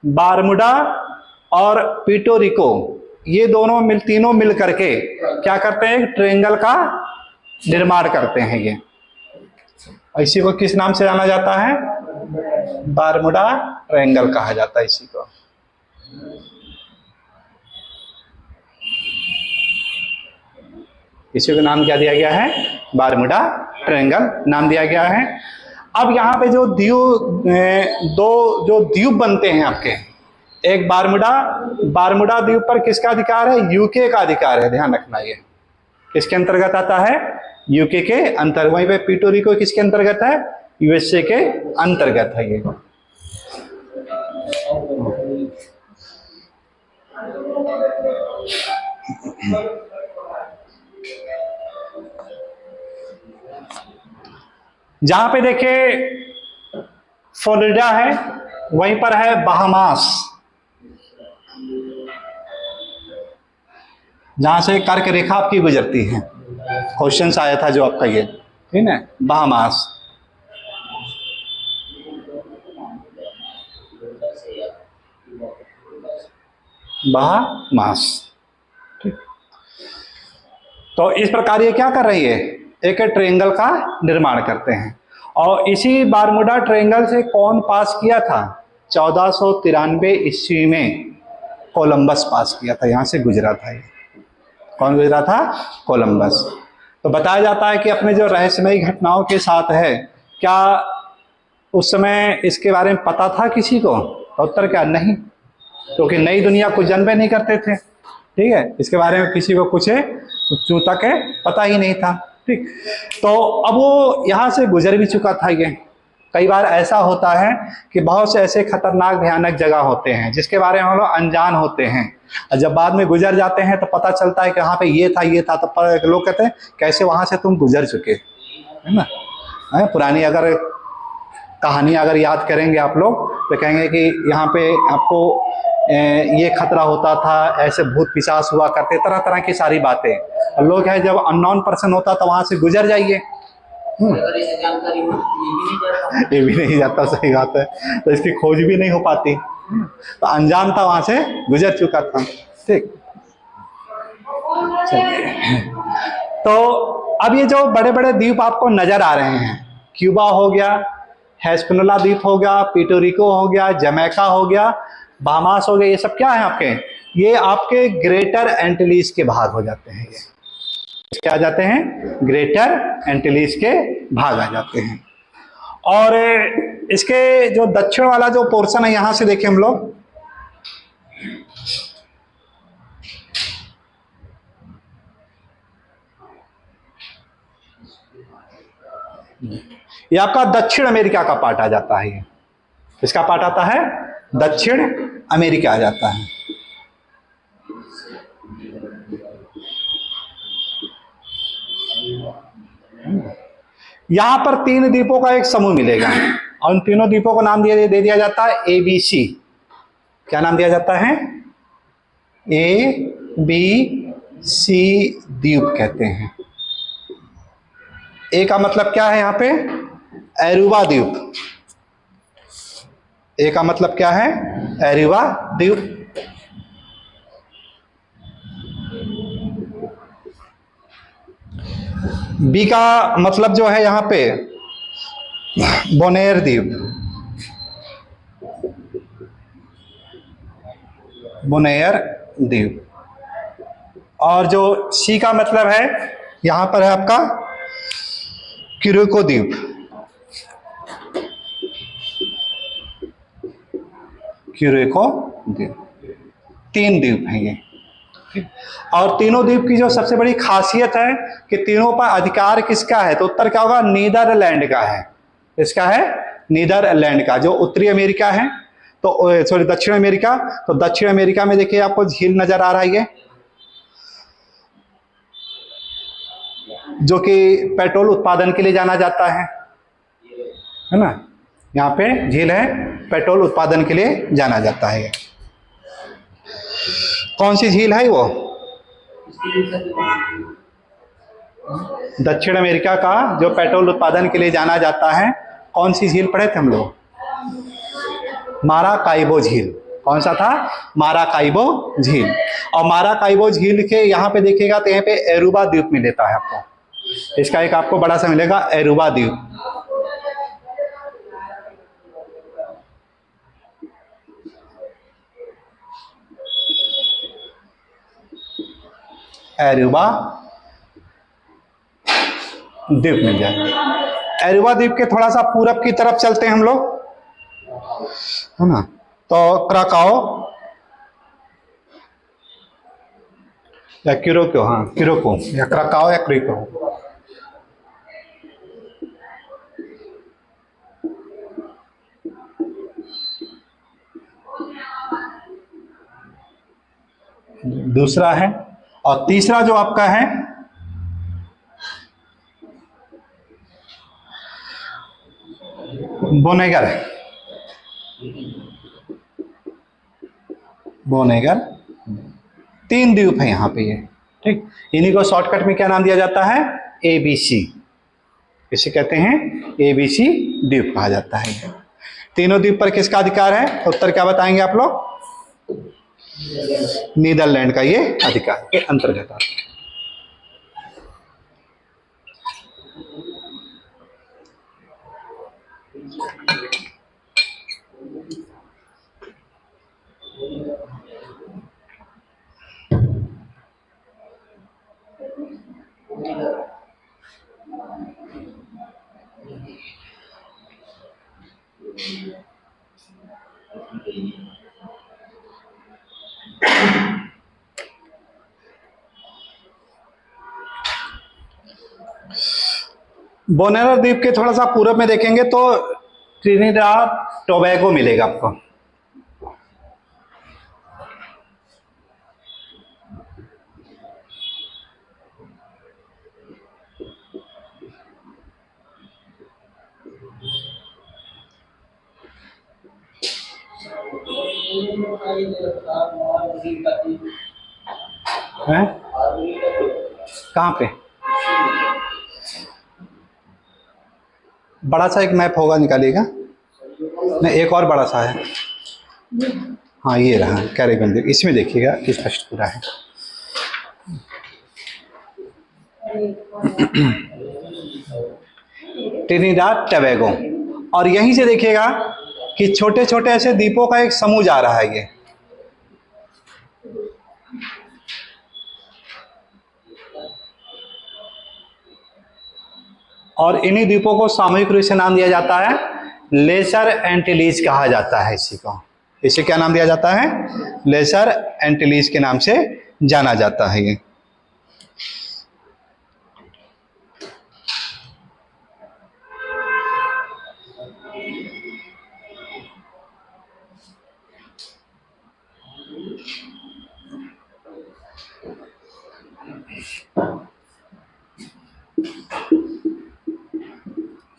A: बारमूडा और प्यूर्टोरिको, ये दोनों तीनों मिल करके क्या करते हैं, ट्रायंगल का निर्माण करते हैं। ये इसी को किस नाम से जाना जाता है, बारमूडा ट्रायंगल कहा जाता है इसी को। इसी का नाम क्या दिया गया है, बारमूडा ट्रायंगल नाम दिया गया है। अब यहाँ पे जो दो द्वीप बनते हैं आपके, एक बारमूडा द्वीप पर किसका अधिकार है, यूके का अधिकार है, ध्यान रखना। ये किसके अंतर्गत आता है, यूके के अंतर्गत। वहीं पे प्यूर्टोरिको किसके अंतर्गत है, यूएसए के अंतर्गत है ये। जहां पे देखिए फ्लोरिडा है, वहीं पर है बहामास, जहां से कर्क रेखा आपकी गुजरती है। क्वेश्चन आया था जो आपका ये, ठीक है, बहामास। बहामास, ठीक। तो इस प्रकार ये क्या कर रही है, एक ट्रायंगल का निर्माण करते हैं। और इसी बारमूडा ट्रायंगल से कौन पास किया था, 1493 ईस्वी में कोलंबस पास किया था, यहां से गुजरा था ये। कौन गुजरा था, कोलंबस। तो बताया जाता है कि अपने जो रहस्यमयी घटनाओं के साथ है, क्या उस समय इसके बारे में पता था किसी को, उत्तर क्या, नहीं, क्योंकि नई दुनिया कुछ जन्मे नहीं करते थे, ठीक है, इसके बारे में किसी को कुछ तक पता ही नहीं था, ठीक। तो अब वो यहाँ से गुजर भी चुका था ये। कई बार ऐसा होता है कि बहुत से ऐसे खतरनाक भयानक जगह होते हैं जिसके बारे में हम लोग अनजान होते हैं, और जब बाद में गुजर जाते हैं तो पता चलता है कि यहाँ पे ये था, तो लोग कहते हैं कैसे वहां से तुम गुजर चुके, है ना। पुरानी अगर कहानी अगर याद करेंगे आप लोग तो कहेंगे कि यहाँ पे आपको ये खतरा होता था, ऐसे भूत पिशाच हुआ करते, तरह तरह की सारी बातें। और लोग है जब अननोन पर्सन होता तो वहां से गुजर जाइए, ये भी नहीं जाता, सही बात है, तो इसकी खोज भी नहीं हो पाती। तो अनजान था, वहां से गुजर चुका था, ठीक। तो अब ये जो बड़े बड़े द्वीप आपको नजर आ रहे हैं, क्यूबा हो गया, हिस्पैनियोला द्वीप हो गया, प्यूर्टोरिको हो गया, जमैका हो गया, बहामास हो गया, ये सब क्या है आपके, ये आपके ग्रेटर एंटिलीज के भाग हो जाते हैं। ये क्या आ जाते हैं, ग्रेटर एंटिलीज के भाग आ जाते हैं। और इसके जो दक्षिण वाला जो पोर्शन है, यहां से देखें हम लोग, ये आपका दक्षिण अमेरिका का पार्ट आ जाता है। ये इसका पार्ट आता है, दक्षिण अमेरिका आ जाता है। यहां पर 3 द्वीपों का एक समूह मिलेगा, और उन तीनों द्वीपों को नाम दे दिया जाता है ABC। क्या नाम दिया जाता है, ABC द्वीप कहते हैं। ए का मतलब क्या है, यहां पे एरुवा द्वीप। ए का मतलब क्या है, एरुवा द्वीप। बी का मतलब जो है यहां पे बोनेयर द्वीप, बोनेयर द्वीप। और जो सी का मतलब है, यहां पर है आपका क्यूरिको द्वीप, क्यूरिको द्वीप। 3 द्वीप हैं ये। और तीनों द्वीप की जो सबसे बड़ी खासियत है कि तीनों पर अधिकार किसका है, तो उत्तर क्या होगा, नीदरलैंड का है। इसका है नीदरलैंड का। जो उत्तरी अमेरिका है, तो सॉरी दक्षिण अमेरिका, तो दक्षिण अमेरिका में देखिए आपको झील नजर आ रहा है, जो कि पेट्रोल उत्पादन के लिए जाना जाता है ना। यहाँ पे झील है, पेट्रोल उत्पादन के लिए जाना जाता है। कौन सी झील है वो, दक्षिण अमेरिका का जो पेट्रोल उत्पादन के लिए जाना जाता है, कौन सी झील पढ़े थे हम लोग? माराकाइबो झील। कौन सा था? माराकाइबो झील। और माराकाइबो झील के यहाँ पे देखिएगा तो यहाँ पे एरुबा द्वीप मिलता है आपको। इसका एक आपको बड़ा सा मिलेगा एरुबा द्वीप। एरुबा द्वीप मिल जाए। एरुबा द्वीप के थोड़ा सा पूरब की तरफ चलते हैं हम लोग, है ना। तो क्राकाओ या क्यूरोको, हाँ क्यूरोको या क्राकाओ या क्रीको। दूसरा है। और तीसरा जो आपका है बोनेगर। बोनेगर 3 द्वीप है यहाँ पे ये, ठीक। इन्हीं को शॉर्टकट में क्या नाम दिया जाता है? ABC। इसे कहते हैं ABC द्वीप कहा जाता है। तीनों द्वीप पर किसका अधिकार है? उत्तर क्या बताएंगे आप लोग? नीदरलैंड का ये अधिकार के अंतर्गत आता है। बोनेरा द्वीप के थोड़ा सा पूरब में देखेंगे तो ट्रिनिडाद टोबैगो मिलेगा आपको। हैं? कहाँ पे? बड़ा सा एक मैप होगा, निकालिएगा। नहीं, एक और बड़ा सा है। हाँ ये रहा कैरेबियन द्वीप, इसमें देखिएगा स्पष्ट पूरा है। Trinidad Tobago. और यहीं से देखिएगा कि छोटे छोटे ऐसे द्वीपों का एक समूह जा रहा है ये। और इन्हीं द्वीपों को सामूहिक रूप से नाम दिया जाता है लेसर एंटिलीज कहा जाता है इसी को। इसे क्या नाम दिया जाता है? लेसर एंटिलीज के नाम से जाना जाता है ये।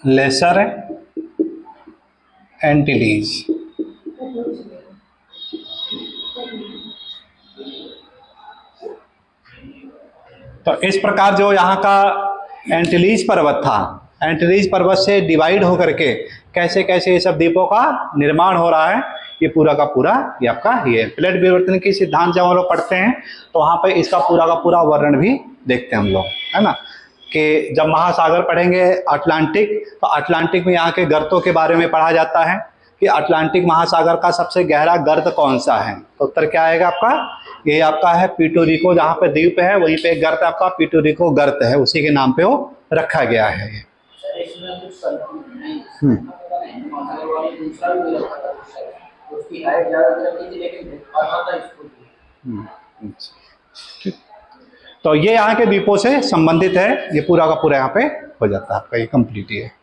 A: लेसर एंटिलीज। तो इस प्रकार जो यहाँ का एंटिलीज पर्वत था, एंटिलीज पर्वत से डिवाइड होकर के कैसे कैसे ये सब द्वीपों का निर्माण हो रहा है, ये पूरा का पूरा ये आपका ये प्लेट विवर्तन की सिद्धांत जब हम लोग पढ़ते हैं तो वहाँ पे इसका पूरा का पूरा वर्णन भी देखते हैं हम लोग, है ना। कि जब महासागर पढ़ेंगे अटलांटिक, तो अटलांटिक में यहाँ के गर्तों के बारे में पढ़ा जाता है कि अटलांटिक महासागर का सबसे गहरा गर्त कौन सा है। तो उत्तर क्या आएगा आपका? ये आपका है पीटोरिको, जहाँ पे द्वीप है वहीं पे एक गर्त आपका पीटोरिको गर्त है, उसी के नाम पे वो रखा गया है ये। तो ये यहाँ के द्वीपों से संबंधित है, ये पूरा का पूरा यहाँ पे हो जाता है आपका, ये कंप्लीट है।